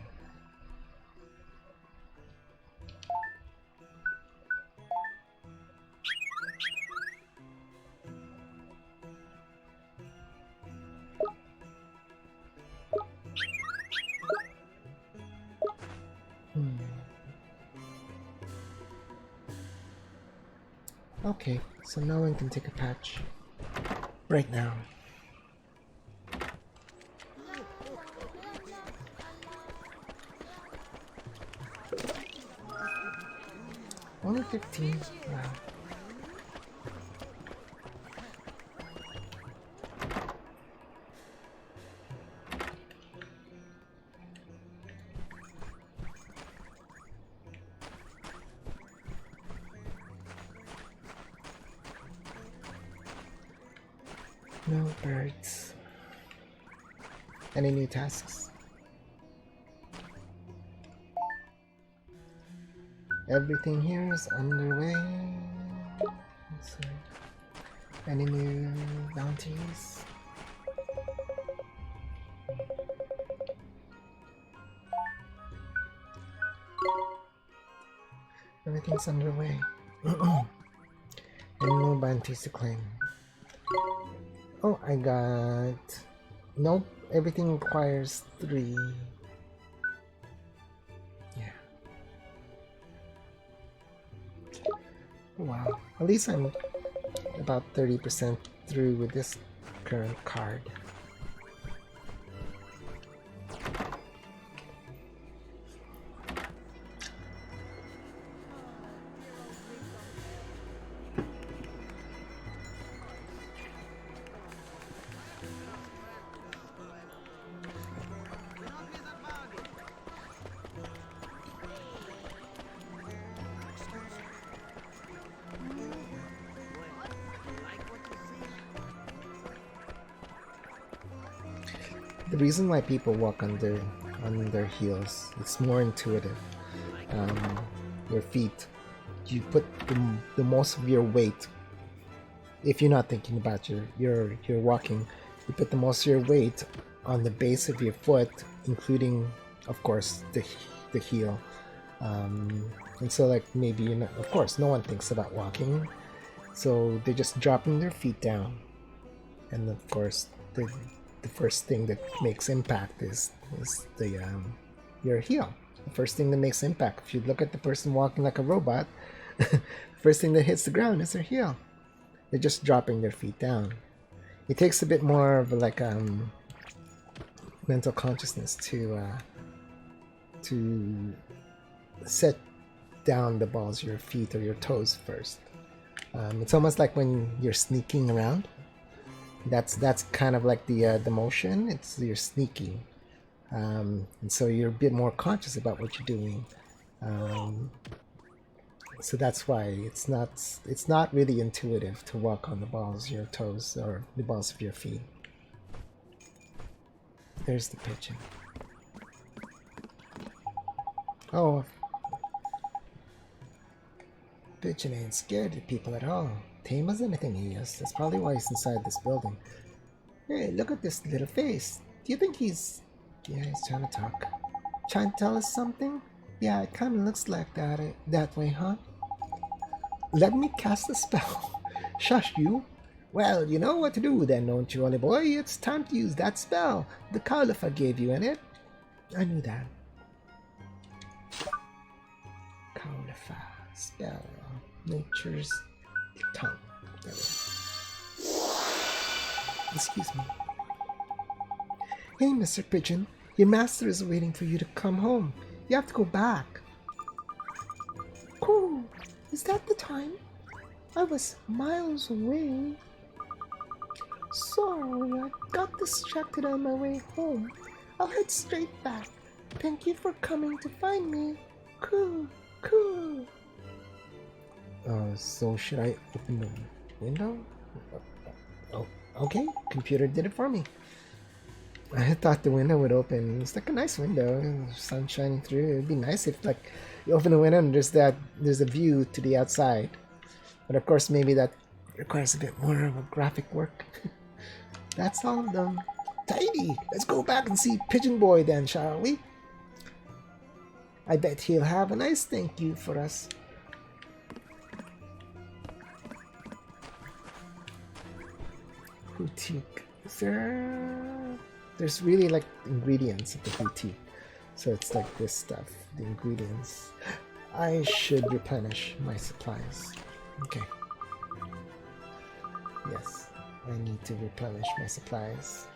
Okay, so no one can take a patch right now. Only 15. Wow. No birds. Any new tasks? Everything here is underway. Let's see. Any new bounties? Everything's underway. And no bounties to claim. Oh, I got... Nope, everything requires 3. Yeah. Wow, at least I'm about 30% through with this current card. The reason why people walk on their heels, it's more intuitive. Your feet, you put the most of your weight. If you're not thinking about your walking, you put the most of your weight on the base of your foot, including, of course, the heel. And so, like, maybe you're not, of course, no one thinks about walking, so they're just dropping their feet down, and of course, the first thing that makes impact is the your heel. The first thing that makes impact. If you look at the person walking like a robot, first thing that hits the ground is their heel. They're just dropping their feet down. It takes a bit more of like mental consciousness to set down the balls of your feet or your toes first. It's almost like when you're sneaking around. That's kind of like the motion. You're sneaking, and so you're a bit more conscious about what you're doing. So that's why it's not really intuitive to walk on the balls of your toes or the balls of your feet. There's the pigeon. Oh, pigeon ain't scared of people at all. Tame as anything he is. That's probably why he's inside this building. Hey, look at this little face. Do you think he's... Yeah, he's trying to talk. Trying to tell us something? Yeah, it kind of looks like that way, huh? Let me cast a spell. Shush, you. Well, you know what to do then, don't you, Ollie boy? It's time to use that spell. The Califa gave you in it. I knew that. Califa spell. Nature's tongue. Excuse me. Hey, Mr. Pigeon. Your master is waiting for you to come home. You have to go back. Cool. Is that the time? I was miles away. Sorry, I got distracted on my way home. I'll head straight back. Thank you for coming to find me. Cool, cool. So should I open the window? Oh, okay. Computer did it for me. I thought the window would open. It's like a nice window, sun shining through. It'd be nice if, like, you open the window and there's a view to the outside. But of course, maybe that requires a bit more of a graphic work. That's all done. Tidy. Let's go back and see Pigeon Boy then, shall we? I bet he'll have a nice thank you for us. Boutique. There's really like ingredients at the boutique. So it's like this stuff, the ingredients. I should replenish my supplies. Okay. Yes, I need to replenish my supplies.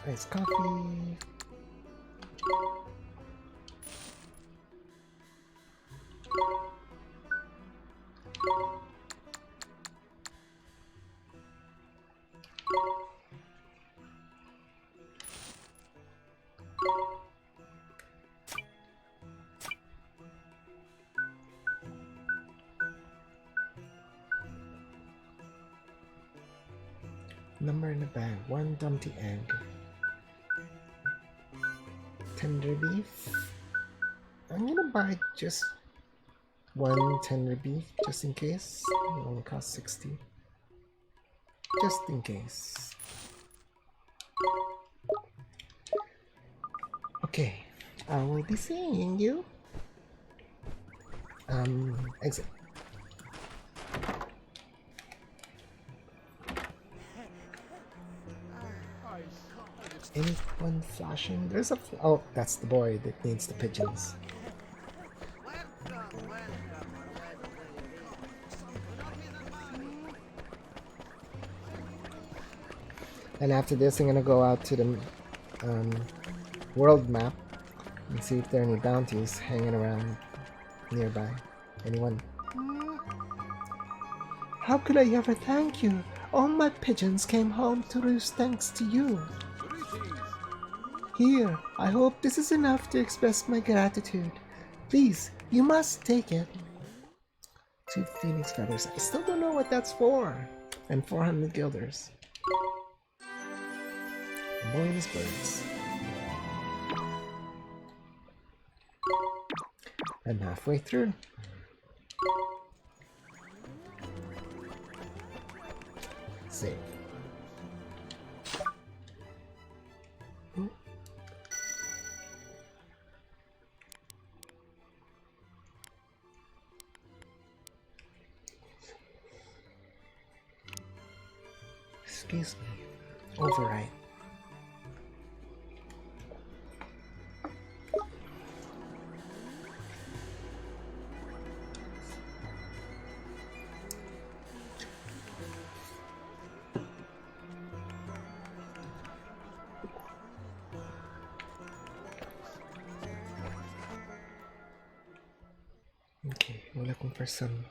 Iced coffee. Number in the bag, 1 dumpty egg. Tender beef. I'm gonna buy just 1 tender beef, just in case. It only costs 60. Just in case. Okay, I will be seeing you. Exit. Anyone flashing? There's a... Oh, that's the boy that needs the pigeons. And after this, I'm gonna go out to the world map and see if there are any bounties hanging around nearby. Anyone? How could I ever thank you? All my pigeons came home to roost thanks to you. Here, I hope this is enough to express my gratitude. Please, you must take it. 2 phoenix feathers. I still don't know what that's for. And 400 guilders. Bonus birds. I'm halfway through. Save. Ooh. Excuse me. Override. Okay, we're looking for some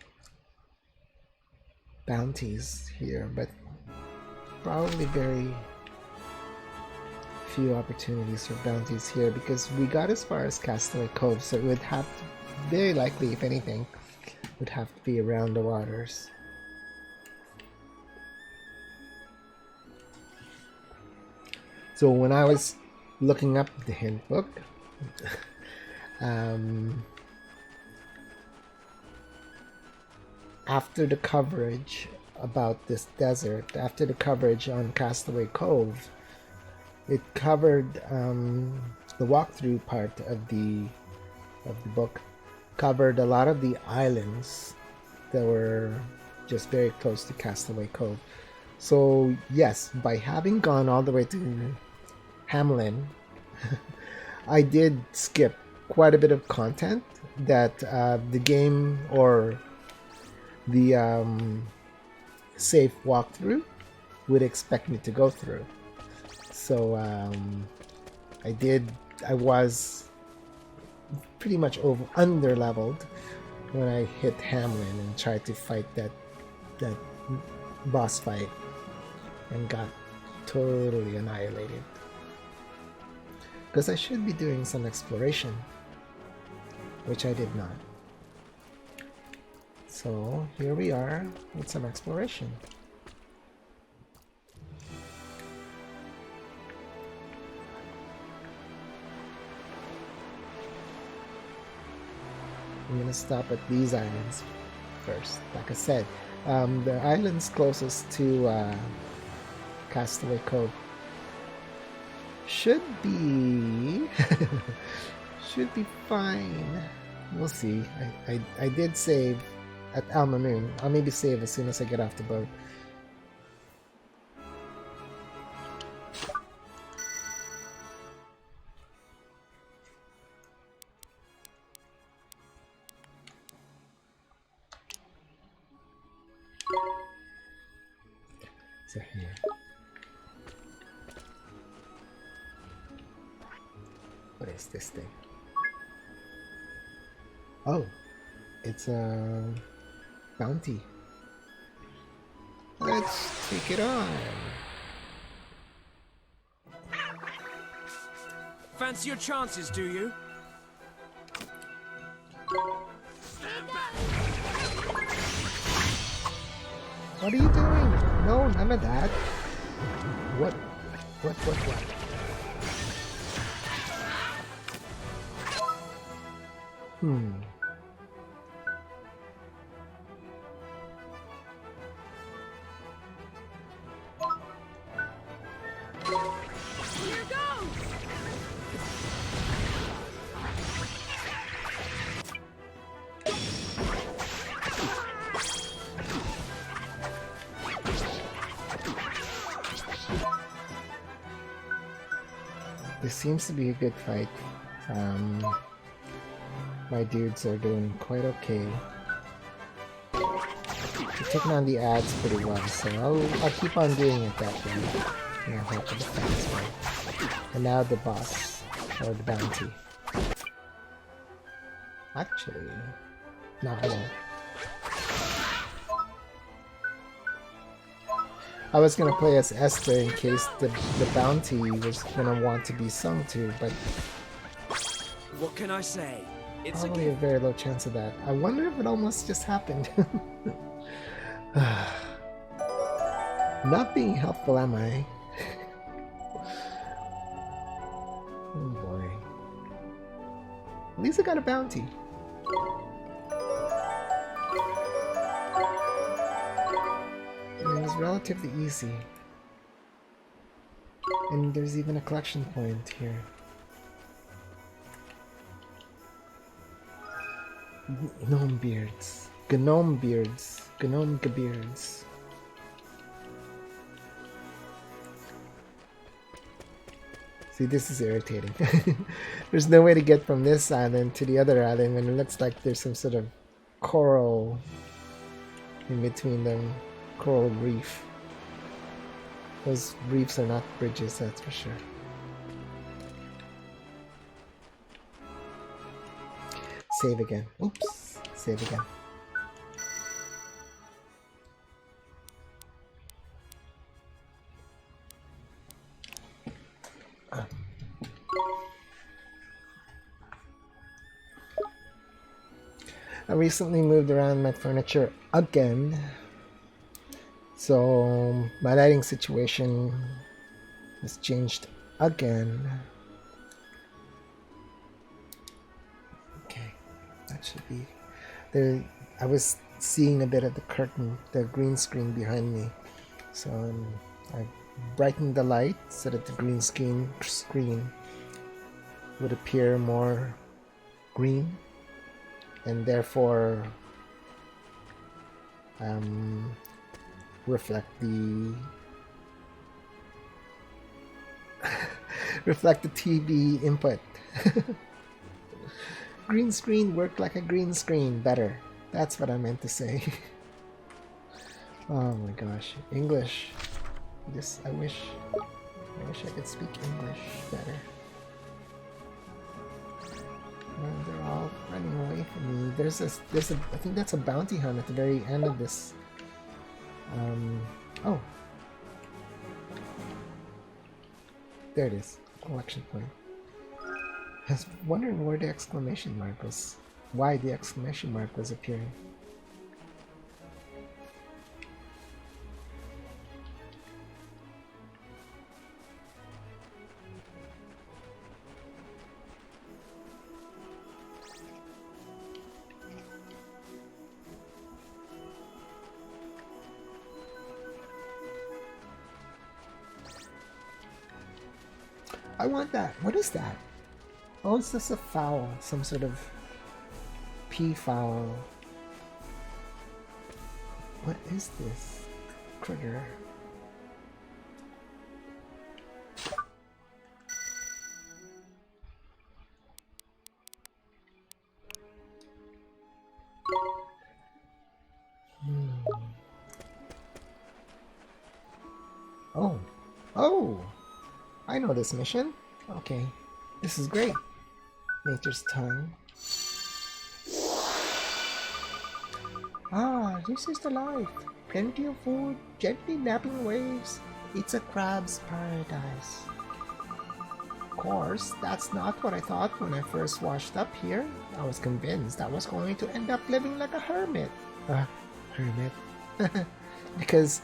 bounties here, but probably very few opportunities for bounties here because we got as far as Castaway Cove, so it would have to, very likely, if anything, would have to be around the waters. So when I was looking up the hint book, after the coverage about this desert, after the coverage on Castaway Cove, it covered the walkthrough part of the book covered a lot of the islands that were just very close to Castaway Cove. So yes, by having gone all the way to Hamlin, I did skip quite a bit of content that the game or the safe walkthrough would expect me to go through. So I was pretty much under leveled when I hit Hamlin and tried to fight that boss fight and got totally annihilated. Because I should be doing some exploration, which I did not. So here we are with some exploration. I'm gonna stop at these islands first. Like I said, the islands closest to Castaway Cove should be should be fine. We'll see. I did save at Alma Moon. I'll maybe save as soon as I get off the boat. So here. What is this thing? Oh, it's a bounty. Let's take it on. Fancy your chances, do you? What are you doing? No, none of that. What? Here goes! This seems to be a good fight. My dudes are doing quite okay. They're taking on the ads pretty well, so I'll keep on doing it that way. Yeah, hope for the fast one. And now the boss, or the bounty. Actually, no, I won't. I was gonna play as Esther in case the bounty was gonna want to be sung to, but What can I say? It's a probably a gift. very low chance of that. I wonder if it almost just happened. Not being helpful, am I? Oh boy. At least I got a bounty. And it was relatively easy. And there's even a collection point here. Gnome beards. Gnome beards. Gnome beards. See, this is irritating. There's no way to get from this island to the other island when it looks like there's some sort of coral in between them. Coral reef. Those reefs are not bridges, that's for sure. Save again. Oops. Save again. I recently moved around my furniture again, so my lighting situation has changed again. Okay, that should be there. I was seeing a bit of the curtain, the green screen behind me, so I brightened the light so that the green screen would appear more green, and therefore reflect the reflect the TV input. Green screen worked like a green screen better. That's what I meant to say. Oh my gosh, English. This I wish I could speak English better. They're all running away from me. There's a I think that's a bounty hunt at the very end of this. Oh, there it is. Collection point. I was wondering where the exclamation mark was. Why the exclamation mark was appearing. I want that. What is that? Oh, it's just a fowl. Some sort of peafowl. What is this critter? Oh. Oh! I know this mission. Okay. This is great. Nature's tongue. Ah, this is the life. Plenty of food, gently lapping waves. It's a crab's paradise. Of course, that's not what I thought when I first washed up here. I was convinced I was going to end up living like a hermit. Hermit. Because...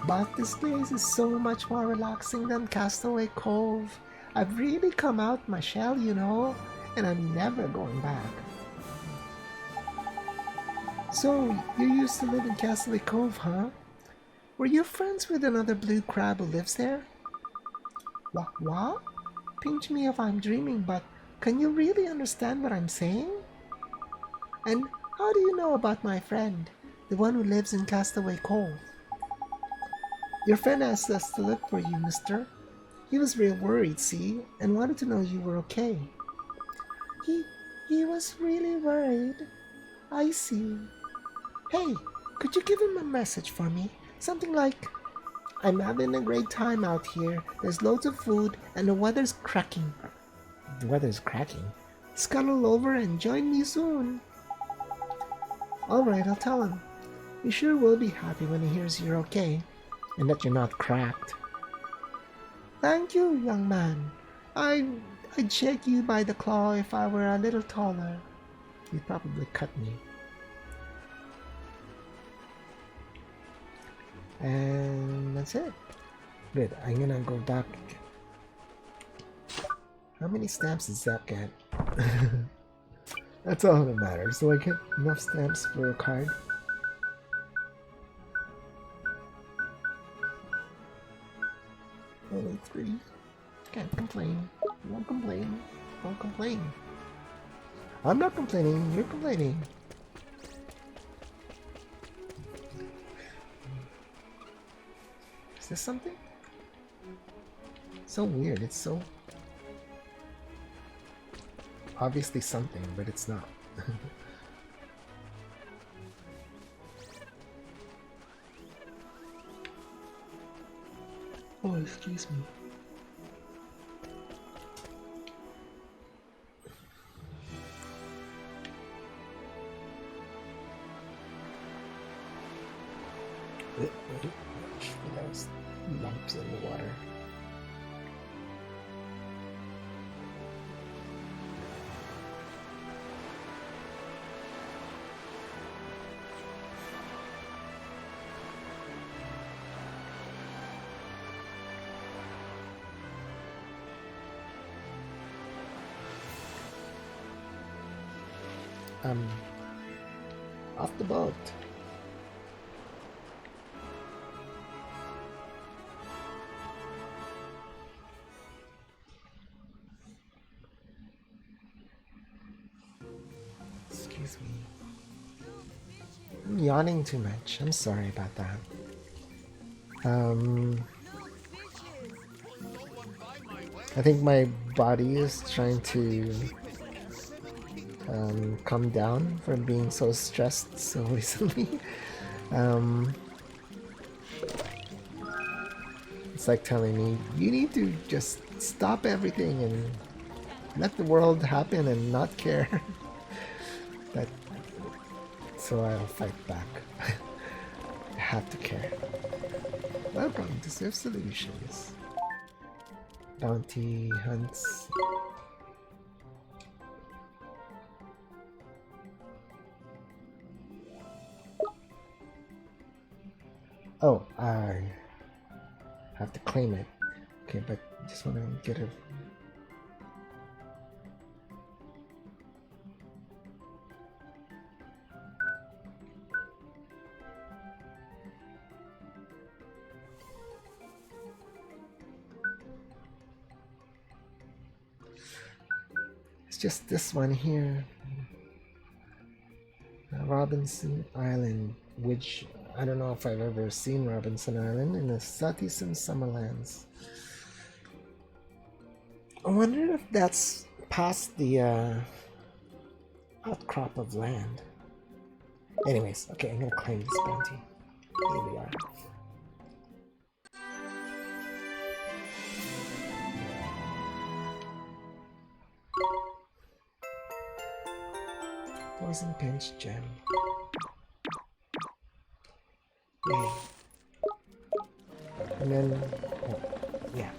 But this place is so much more relaxing than Castaway Cove. I've really come out my shell, you know, and I'm never going back. So, you used to live in Castaway Cove, huh? Were you friends with another blue crab who lives there? What? Pinch me if I'm dreaming, but can you really understand what I'm saying? And how do you know about my friend, the one who lives in Castaway Cove? Your friend asked us to look for you, mister. He was real worried, see, and wanted to know you were okay. He was really worried. I see. Hey, could you give him a message for me? Something like, I'm having a great time out here. There's loads of food and the weather's cracking. The weather's cracking? Scuttle over and join me soon. Alright, I'll tell him. He sure will be happy when he hears you're okay and that you're not cracked. Thank you, young man. I'd shake you by the claw if I were a little taller. You'd probably cut me. And that's it. Good, I'm gonna go back. How many stamps does that get? That's all that matters. Do I get enough stamps for a card? Only 3. Can't complain. Won't complain. Won't complain. I'm not complaining. You're complaining. Is this something? So weird. It's so obviously something, but it's not. Oh, excuse me. Wait, watch for those lumps in the water. Off the boat. Excuse me. I'm yawning too much. I'm sorry about that. I think my body is trying to calm down from being so stressed so recently. It's like telling me, you need to just stop everything and let the world happen and not care. But so I'll fight back. I have to care. Welcome to Swift Solutions. Bounty hunts. Oh, I have to claim it. Okay, but just want to get a... It's just this one here. Robinson Island, which I don't know if I've ever seen Robinson Island in the southeastern Summerlands. I wonder if that's past the outcrop of land. Anyways, okay, I'm gonna claim this bounty. Here we are. Poison pinch gem. Yay. And then, oh, yeah.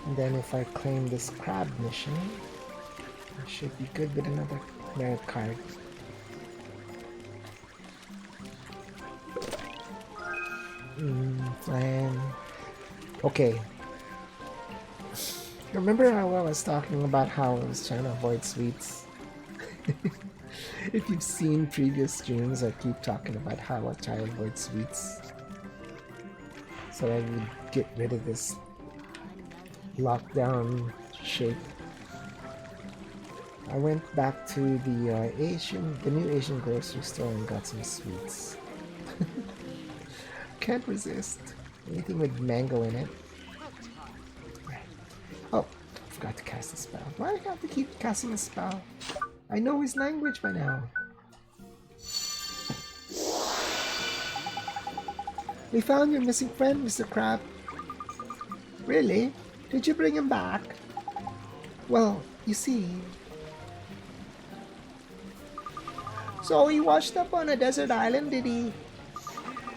And then if I claim this crab mission, I should be good with another merit card. Flan. Okay. Remember how I was talking about how I was trying to avoid sweets? If you've seen previous streams, I keep talking about how I try to avoid sweets. So I would get rid of this lockdown shape. I went back to the new Asian grocery store and got some sweets. Can't resist. Anything with mango in it. Oh, I forgot to cast a spell. Why do I have to keep casting a spell? I know his language by now. We found your missing friend, Mr. Crab. Really? Did you bring him back? Well, you see... So he washed up on a desert island, did he?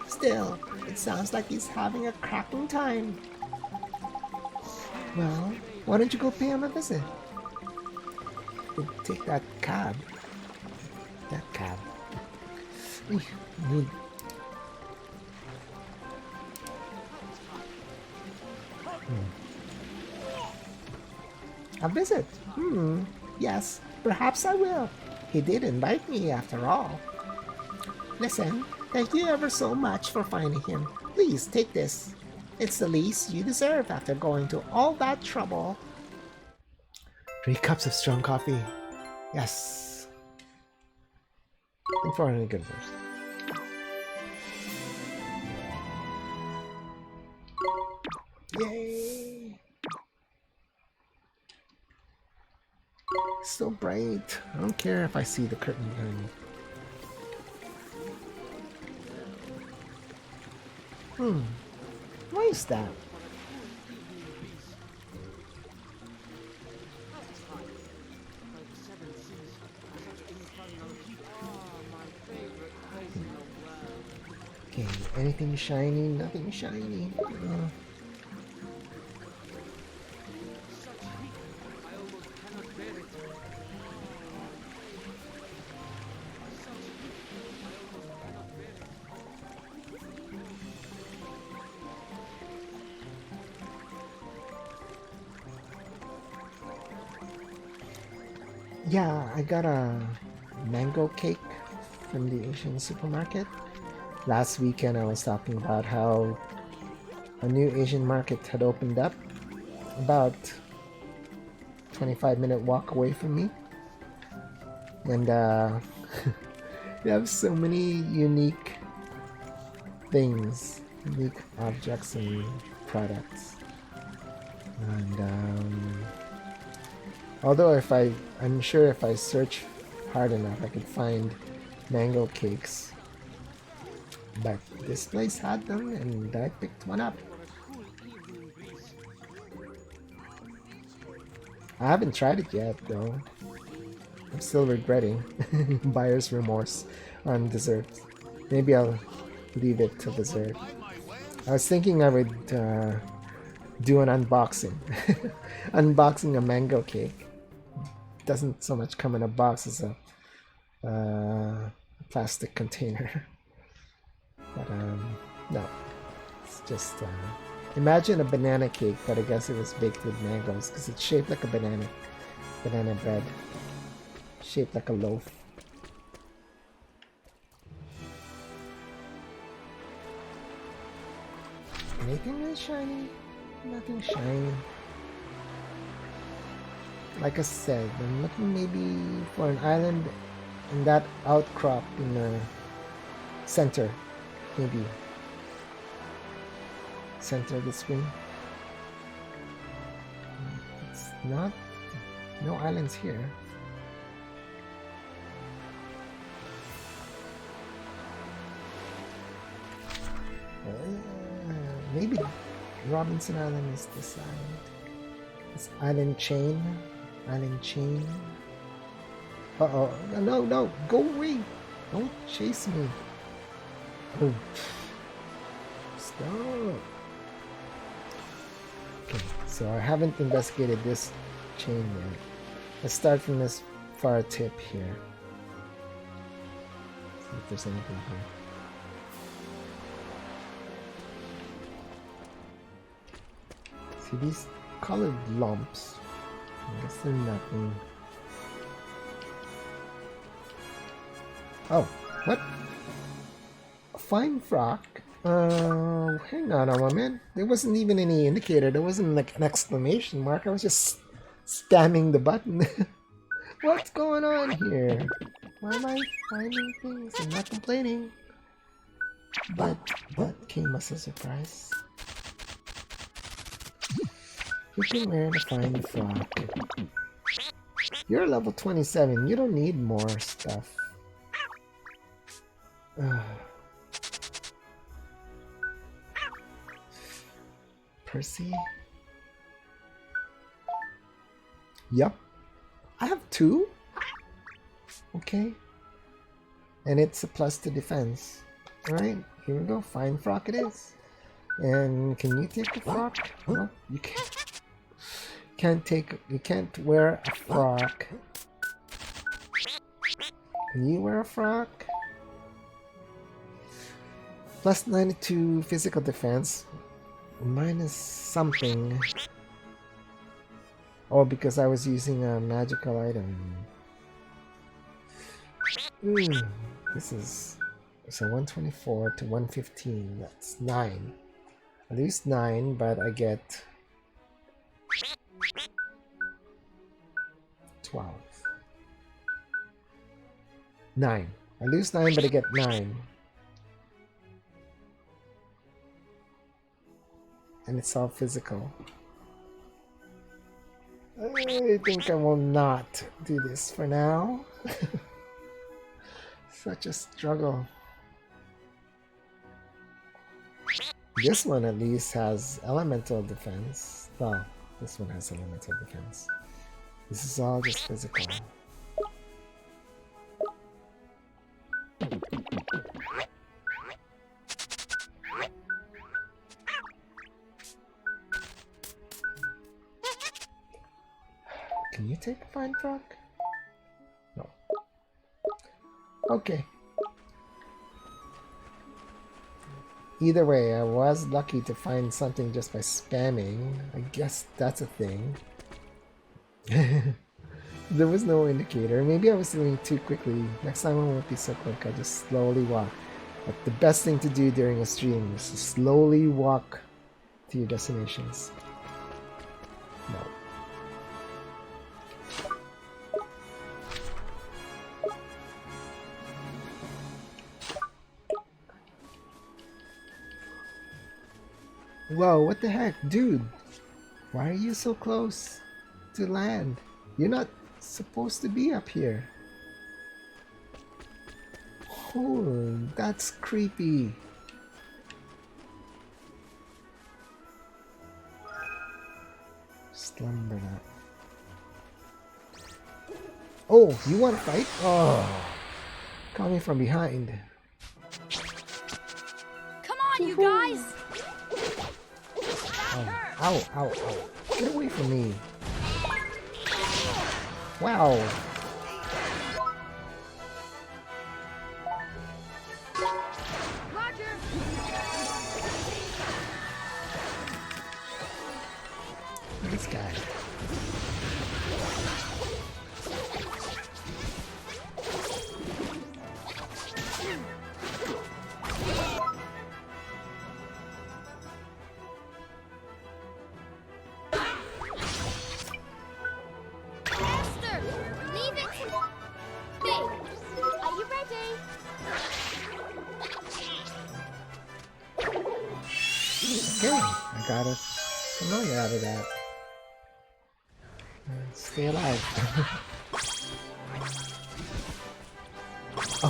Still, it sounds like he's having a cracking time. Well, why don't you go pay him a visit? Take that cab. That cab. Need... A visit? Yes, perhaps I will. He did invite me after all. Listen, thank you ever so much for finding him. Please take this. It's the least you deserve after going to all that trouble. 3 cups of strong coffee. Yes. And for any good first. Yay! So bright. I don't care if I see the curtain behind me. What is that? Okay, anything shiny? Nothing shiny. Yeah, I got a mango cake from the Asian supermarket. Last weekend I was talking about how a new Asian market had opened up about 25-minute walk away from me. And they have so many unique things, unique objects and products. And although I'm sure if I search hard enough I could find mango cakes. But this place had them and I picked one up. I haven't tried it yet though. I'm still regretting buyer's remorse on desserts. Maybe I'll leave it till dessert. I was thinking I would do an unboxing. Unboxing a mango cake. Doesn't so much come in a box as a plastic container. But no, it's just imagine a banana cake, but I guess it was baked with mangoes because it's shaped like a banana bread, shaped like a loaf. Anything really shiny? Nothing shiny. Like I said, I'm looking maybe for an island in that outcrop in the center. Maybe center of the screen. It's not, no islands here. Maybe Robinson Island is this island. This island chain. Island chain. Uh-oh. No, go away. Don't chase me. Oh. Stop. Okay, so I haven't investigated this chain yet. Let's start from this far tip here. See if there's anything here. See these colored lumps? I guess they're nothing. Oh, what? A fine frock? Hang on a moment. There wasn't even any indicator. There wasn't like an exclamation mark. I was just spamming the button. What's going on here? Why am I finding things? I'm not complaining. But came as a surprise. You can wear a fine frock. You're level 27. You don't need more stuff. Percy? Yup. I have 2? Okay. And it's a plus to defense. Alright, here we go. Fine frock it is. And can you take the frock? No, you can't. You can't wear a frock. Can you wear a frock? Plus 92 physical defense. Minus something. Oh, because I was using a magical item. This is... So 124 to 115. That's 9. I lose 9, but I get 12. 9. I lose 9, but I get 9. And it's all physical. I think I will not do this for now. Such a struggle. This one at least has elemental defense. Well, this one has elemental defense. This is all just physical. Can you take a fine frock? No. Okay. Either way, I was lucky to find something just by spamming. I guess that's a thing. There was no indicator. Maybe I was doing it too quickly. Next time I won't be so quick. I'll just slowly walk. But the best thing to do during a stream is to slowly walk to your destinations. No. Whoa, what the heck? Dude, why are you so close to land? You're not supposed to be up here. Oh, that's creepy. Slumber that. Oh, you want to fight? Oh, coming from behind. Come on, you guys! Ow, ow, ow. Get away from me. Wow. Roger! This guy. Master! Leave it to me! Are you ready? Okay, I got it. Come on, get out of that. Stay alive.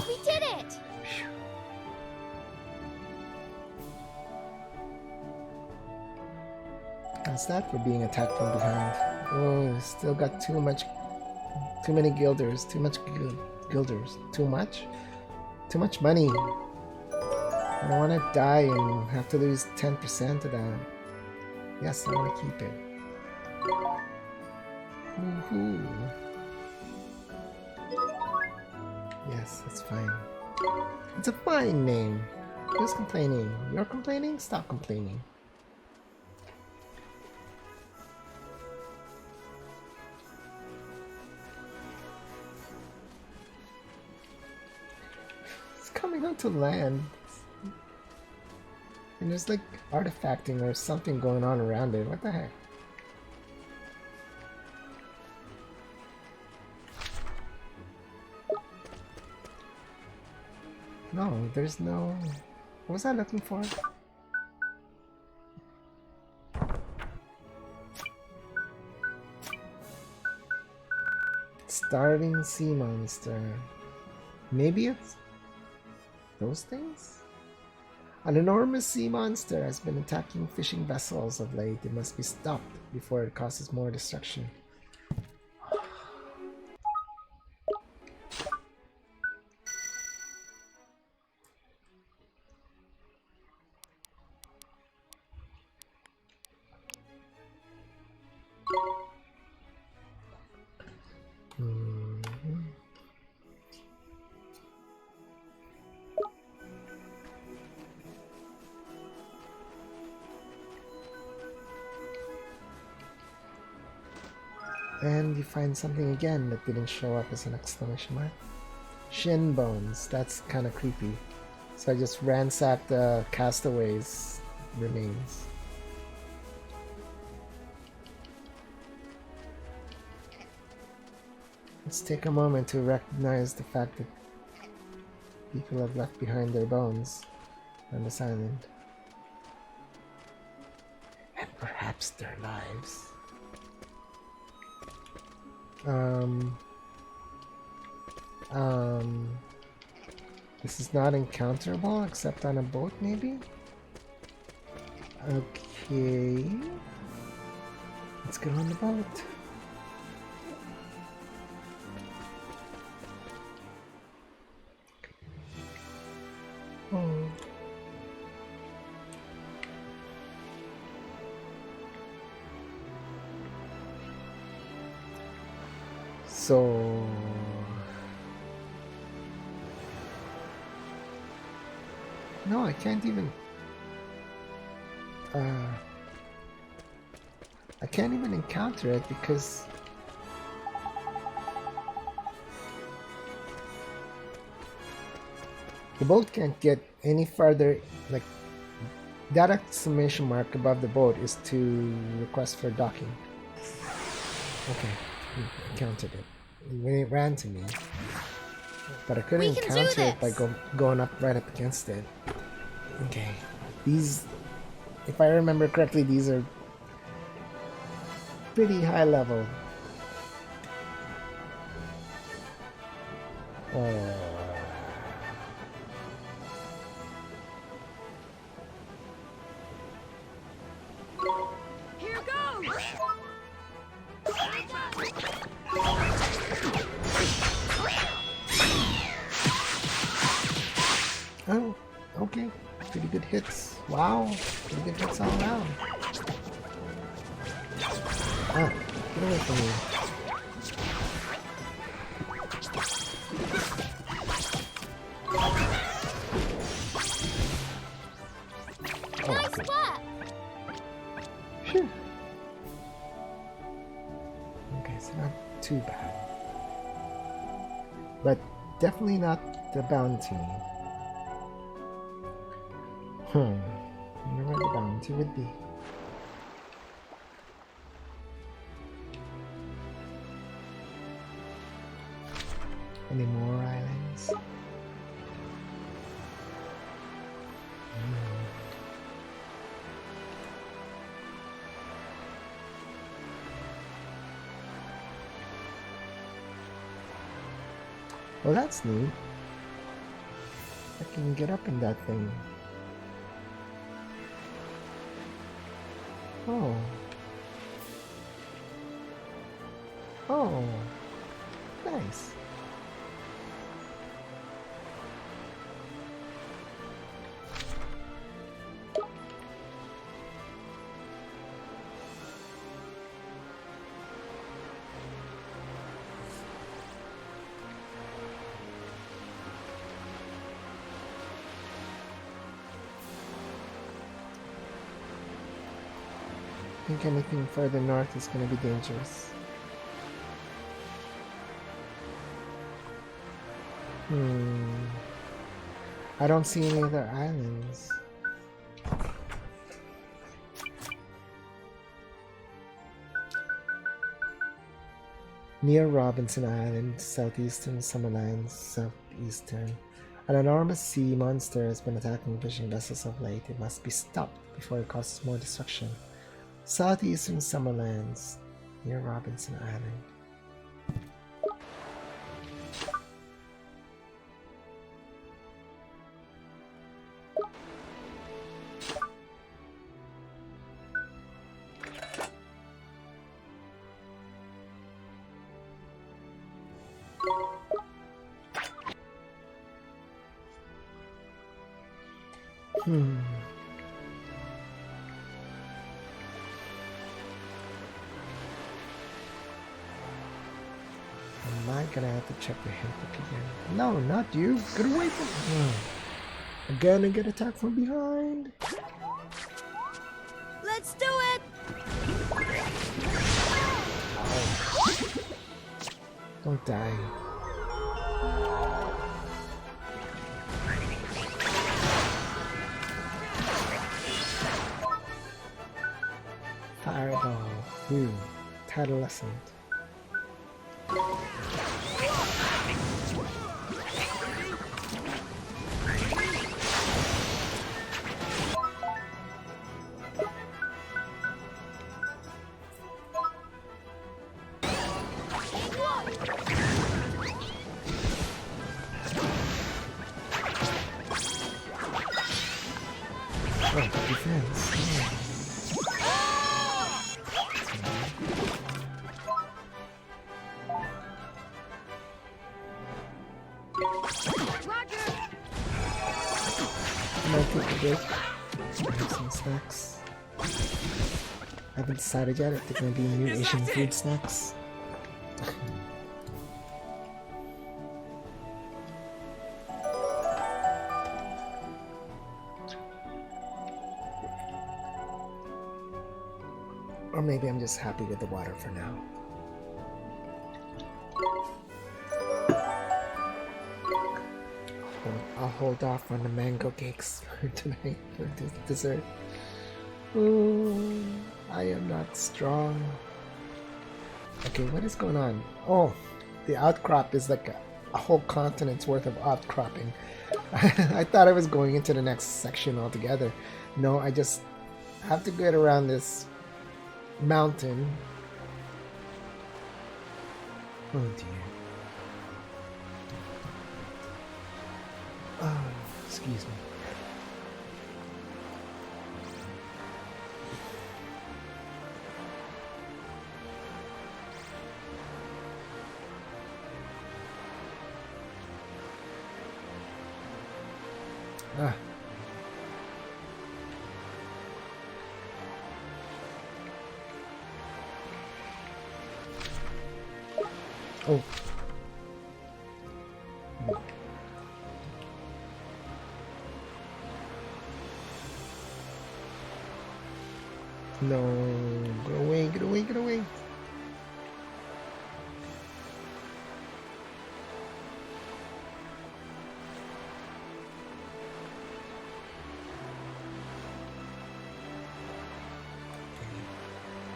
We did it! How's that for being attacked from behind? Oh, still got too many guilders, guilders, too much money. I don't want to die and have to lose 10% of that. Yes, I want to keep it. Woohoo! Yes, it's fine. It's a fine name. Who's complaining? You're complaining? Stop complaining. It's coming onto land. And there's like artifacting or something going on around it. What the heck? No, there's no... What was I looking for? Starving sea monster. Maybe it's those things? An enormous sea monster has been attacking fishing vessels of late. It must be stopped before it causes more destruction. And you find something again that didn't show up as an exclamation mark. Shin bones. That's kind of creepy. So I just ransacked the castaways' remains. Let's take a moment to recognize the fact that people have left behind their bones on this island. And perhaps their lives. This is not encounterable except on a boat, maybe? Okay. Let's go on the boat. Oh. So no, I can't even I can't even encounter it because the boat can't get any farther. Like, that exclamation mark above the boat is to request for docking. Okay, encountered it. It ran to me, but I couldn't encounter it by going up right up against it. Okay, these, if I remember correctly, these are pretty high level. Here goes! Oh, okay. Pretty good hits. Wow, pretty good hits all around. Ah, get away from me. Oh, Nice good. work! Phew. Okay, so not too bad. But definitely not the bounty. I wonder where the bounty would be. Any more islands? Well, that's neat. I can get up in that thing. Oh. Oh. Nice. I think anything further north is going to be dangerous. I don't see any other islands. Near Robinson Island, southeastern Summerlands, southeastern. An enormous sea monster has been attacking fishing vessels of late. It must be stopped before it causes more destruction. Southeastern Summerlands, near Robinson Island. Hmm. Am I gonna have to check the handbook again? No, not you. Get away from me. Again, I get attacked from behind. Let's do it! Don't die. Fireball. Adolescent. Oh, defense. Roger! I might take a break. Have some snacks. I haven't decided yet if they're gonna be new Asian food snacks. Or maybe I'm just happy with the water for now. I'll hold off on the mango cakes for tonight for dessert. Ooh, I am not strong. Okay, what is going on? Oh, the outcrop is like a whole continent's worth of outcropping. I thought I was going into the next section altogether. No, I just have to get around this mountain. Oh dear. Oh, excuse me. Ah. Oh. No, get away, get away, get away.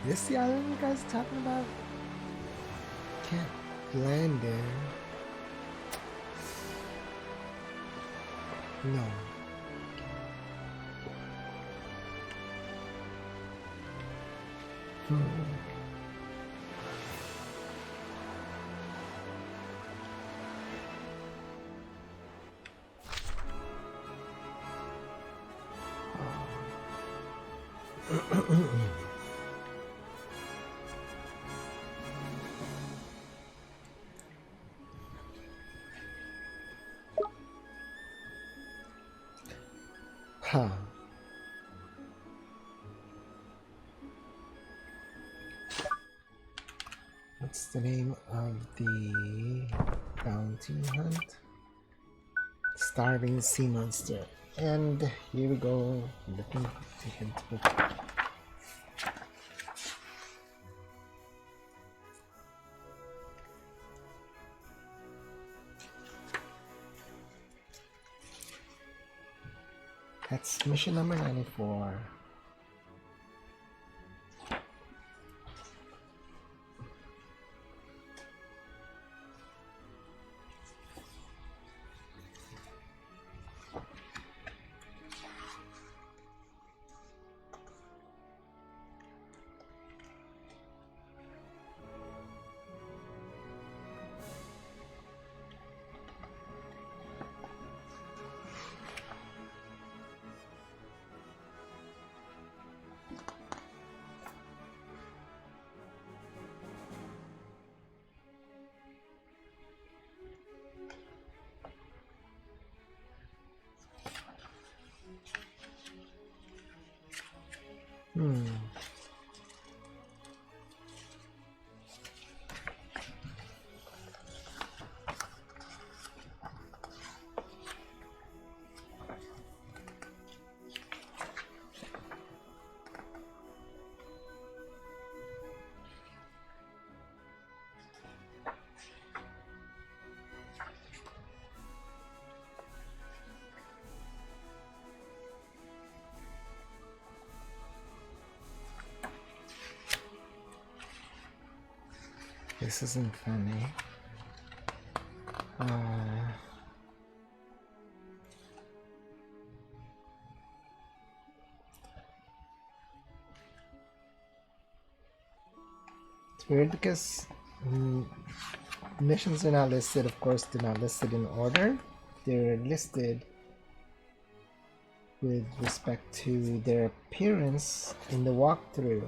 Is this the island you guys are talking about? Can't land there. No. Huh. What's the name of the bounty hunt? Starving sea monster. And here we go, looking at the hint book. That's mission number 94. Hmm. This isn't funny. It's weird because missions are not listed, of course, they're not listed in order. They're listed with respect to their appearance in the walkthrough.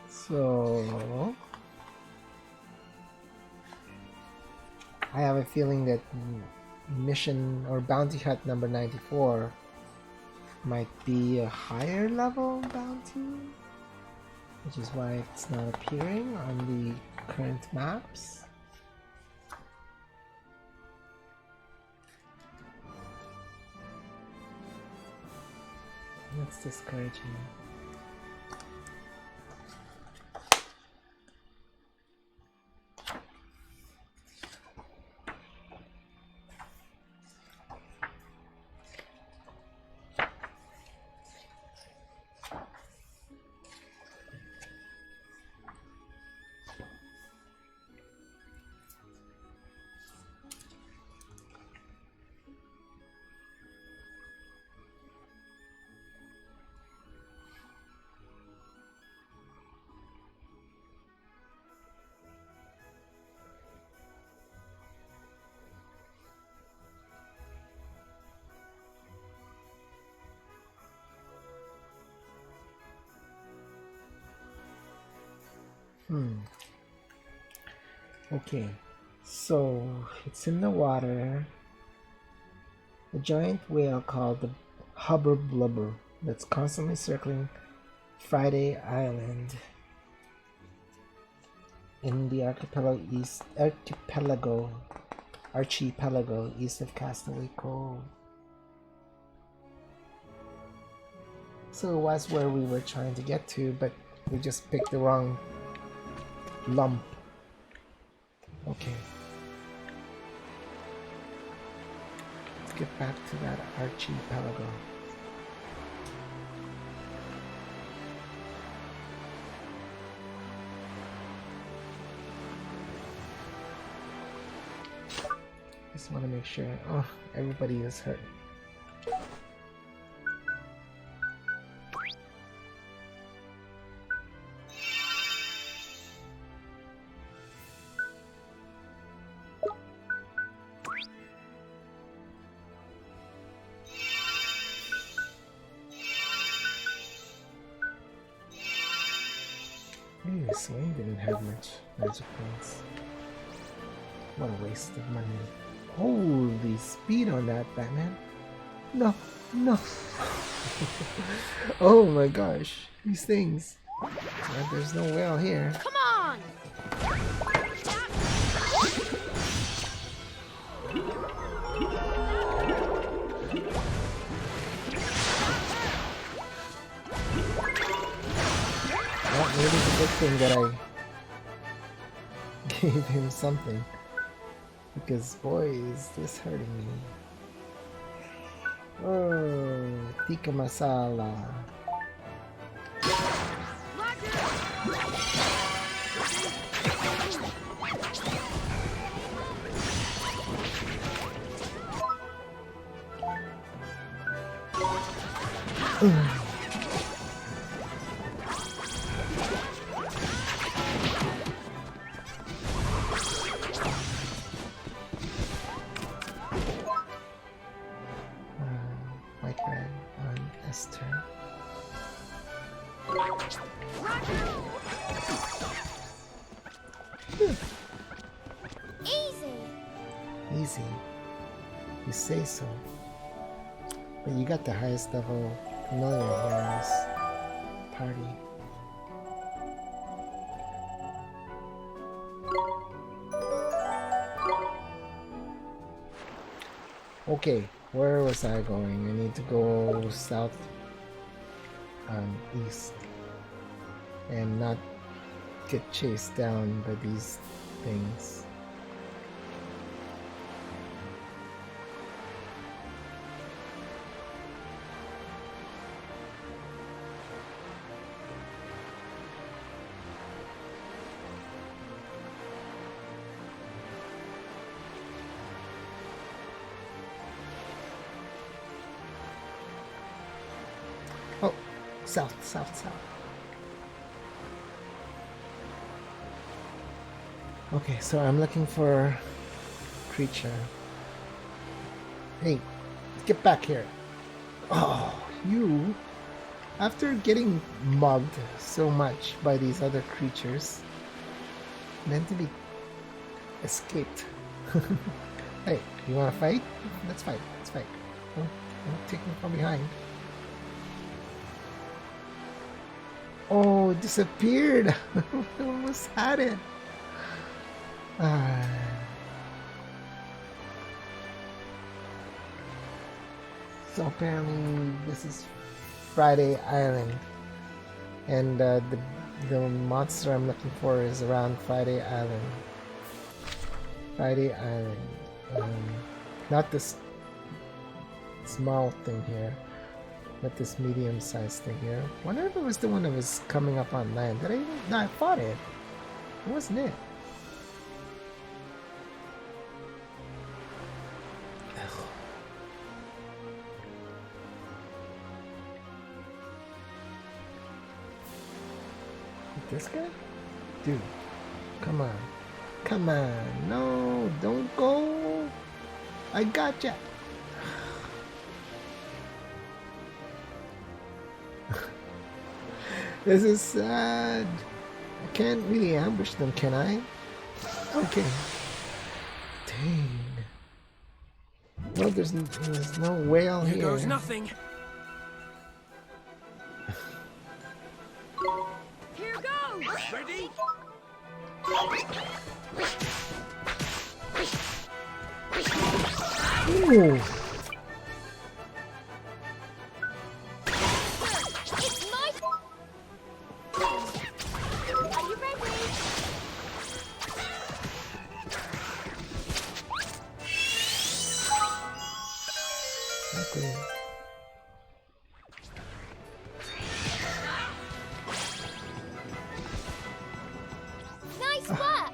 So I have a feeling that mission or bounty hut number 94 might be a higher level bounty, which is why it's not appearing on the current maps. That's discouraging. Okay, so it's in the water. A giant whale called the Hubber Blubber that's constantly circling Friday Island in the archipelago east of Castaway Cove. So it was where we were trying to get to, but we just picked the wrong lump. Okay. Let's get back to that archipelago. Just want to make sure. Oh, everybody is hurt. Ooh, Swain didn't have much magic points. What a waste of money. Holy speed on that, Batman. No, no. Oh my gosh, these things. Well, there's no whale here. Come on! Well, maybe it's a good thing that I gave him something. Because boy, is this hurting me. Oh, tikka masala. White red on Esther. Easy! Easy. You say so. But you got the highest level familiar here in this party. Okay, where was I going? I need to go south, east, and not get chased down by these things. Oh, south, south, south. Okay, so I'm looking for creature. Hey, get back here. Oh, you. After getting mugged so much by these other creatures, meant to be escaped. Hey, you wanna fight? Let's fight, let's fight. Don't take me from behind. Oh, it disappeared. I almost had it. So apparently this is Friday Island, and the monster I'm looking for is around Friday Island. Friday Island, not this small thing here, but this medium-sized thing here. Wonder if it was the one that was coming up on land. Did I even? No, I fought it. It wasn't it. This guy? Dude, come on. Come on. No, don't go. I gotcha. This is sad. I can't really ambush them, can I? Okay. Dang. Well, there's no whale here. Here goes nothing. Here goes! Ready? Ooh. It's my... Are you ready? Okay. Nice work!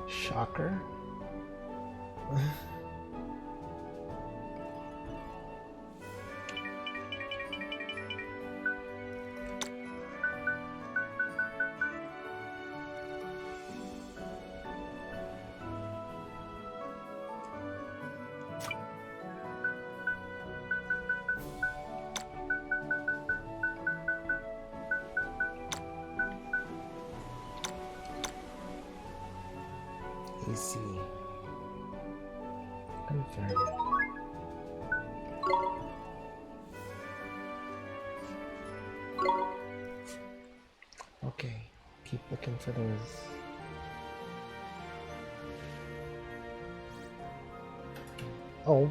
Shocker. AC. Confirm. Okay, keep looking for those. Oh.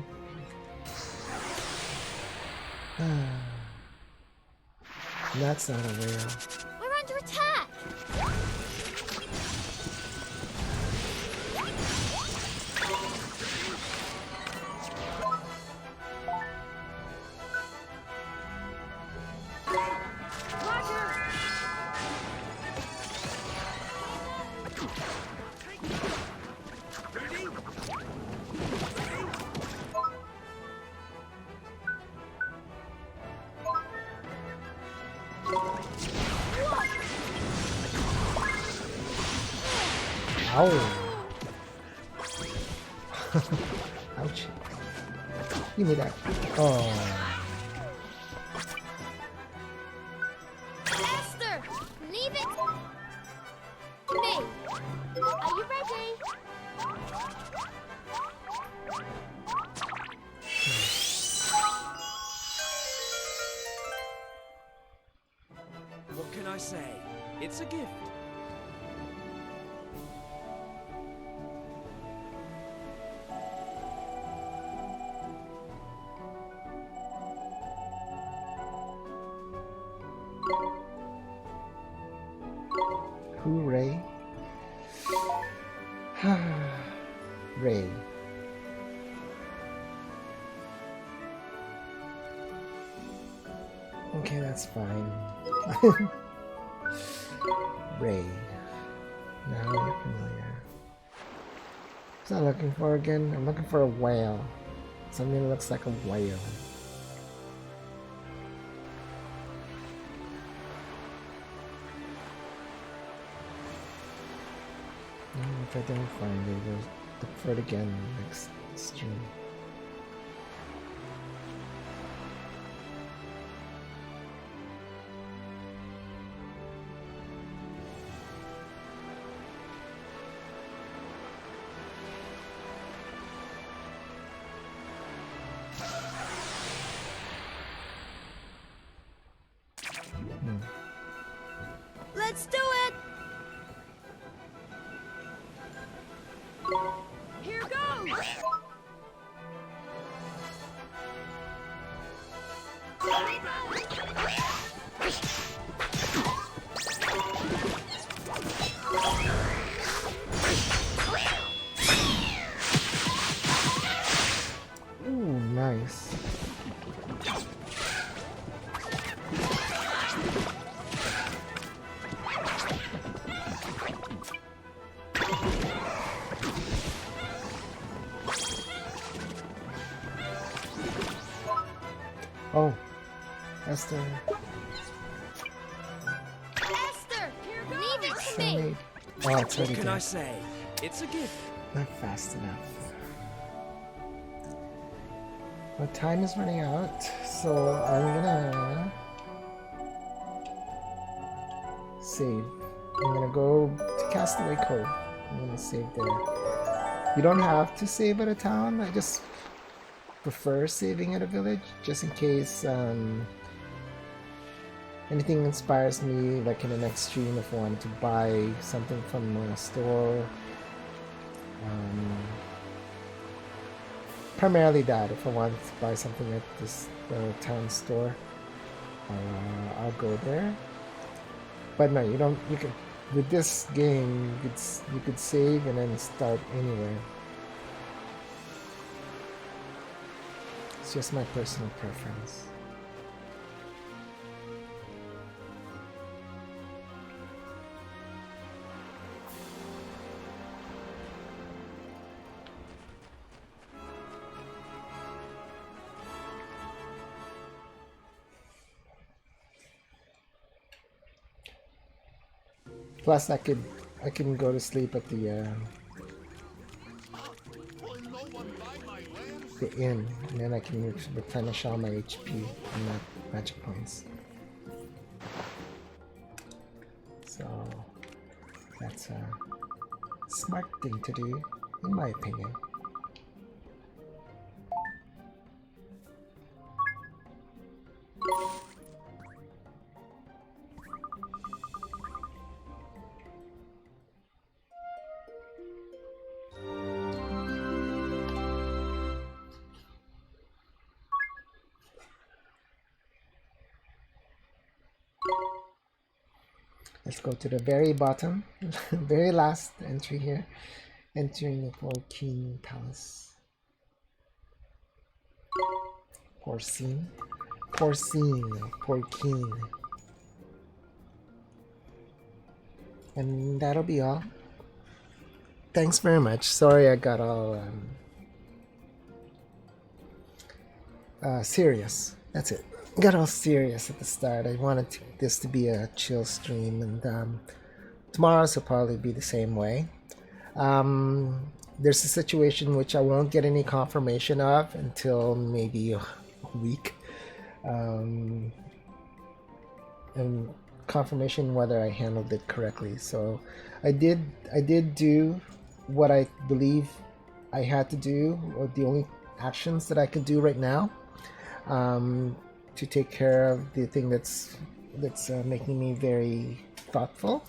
That's not a whale. We're under attack! Roger! Ow! Ouch! Give me that. Oh. Esther, leave it to me. Are you ready? What can I say? It's a gift. Hooray. Ray. Okay, that's fine. Ray. Now you're familiar. What's I'm looking for again? I'm looking for a whale. Something that looks like a whale. If I don't find it, we'll look for it again next stream. Let's do it! Here goes! Ooh, nice. Oh, Esther. Esther, leave it to me. Mermaid. Oh, it's What already can I there. say? It's a gift. Not fast enough. Well, time is running out, so I'm gonna save. I'm gonna go to Castaway Cove. I'm gonna save there. You don't have to save at a town. I just prefer saving at a village, just in case anything inspires me, like in the next stream, if I wanted to buy something from a store. Primarily that, if I wanted to buy something at this town store, I'll go there. But no, you don't. You can, with this game, you could save and then start anywhere. It's just my personal preference. Plus, I can go to sleep at the inn, and then I can replenish all my HP and my magic points. So that's a smart thing to do, in my opinion. Let's go to the very bottom, very last entry here, entering the Porcine Palace. Porcine? Porcine. And that'll be all. Thanks very much. Sorry I got all serious. That's it. got all serious at the start. I wanted this to be a chill stream, and tomorrow's will probably be the same way. There's a situation which I won't get any confirmation of until maybe a week. And confirmation whether I handled it correctly. So I did do what I believe I had to do, or the only actions that I could do right now, to take care of the thing that's making me very thoughtful.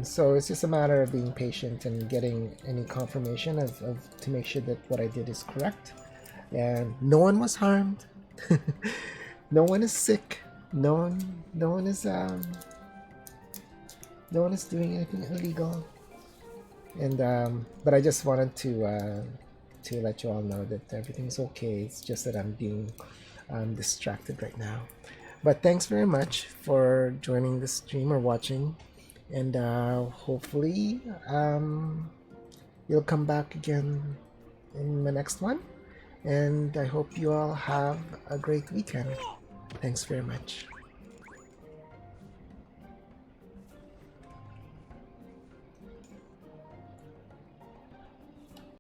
So it's just a matter of being patient and getting any confirmation of to make sure that what I did is correct, and no one was harmed. No one is sick. No one is doing anything illegal. And but I just wanted to let you all know that everything's okay. It's just that I'm being distracted right now. But thanks very much for joining the stream or watching, and hopefully you'll come back again in the next one. And I hope you all have a great weekend. Thanks very much.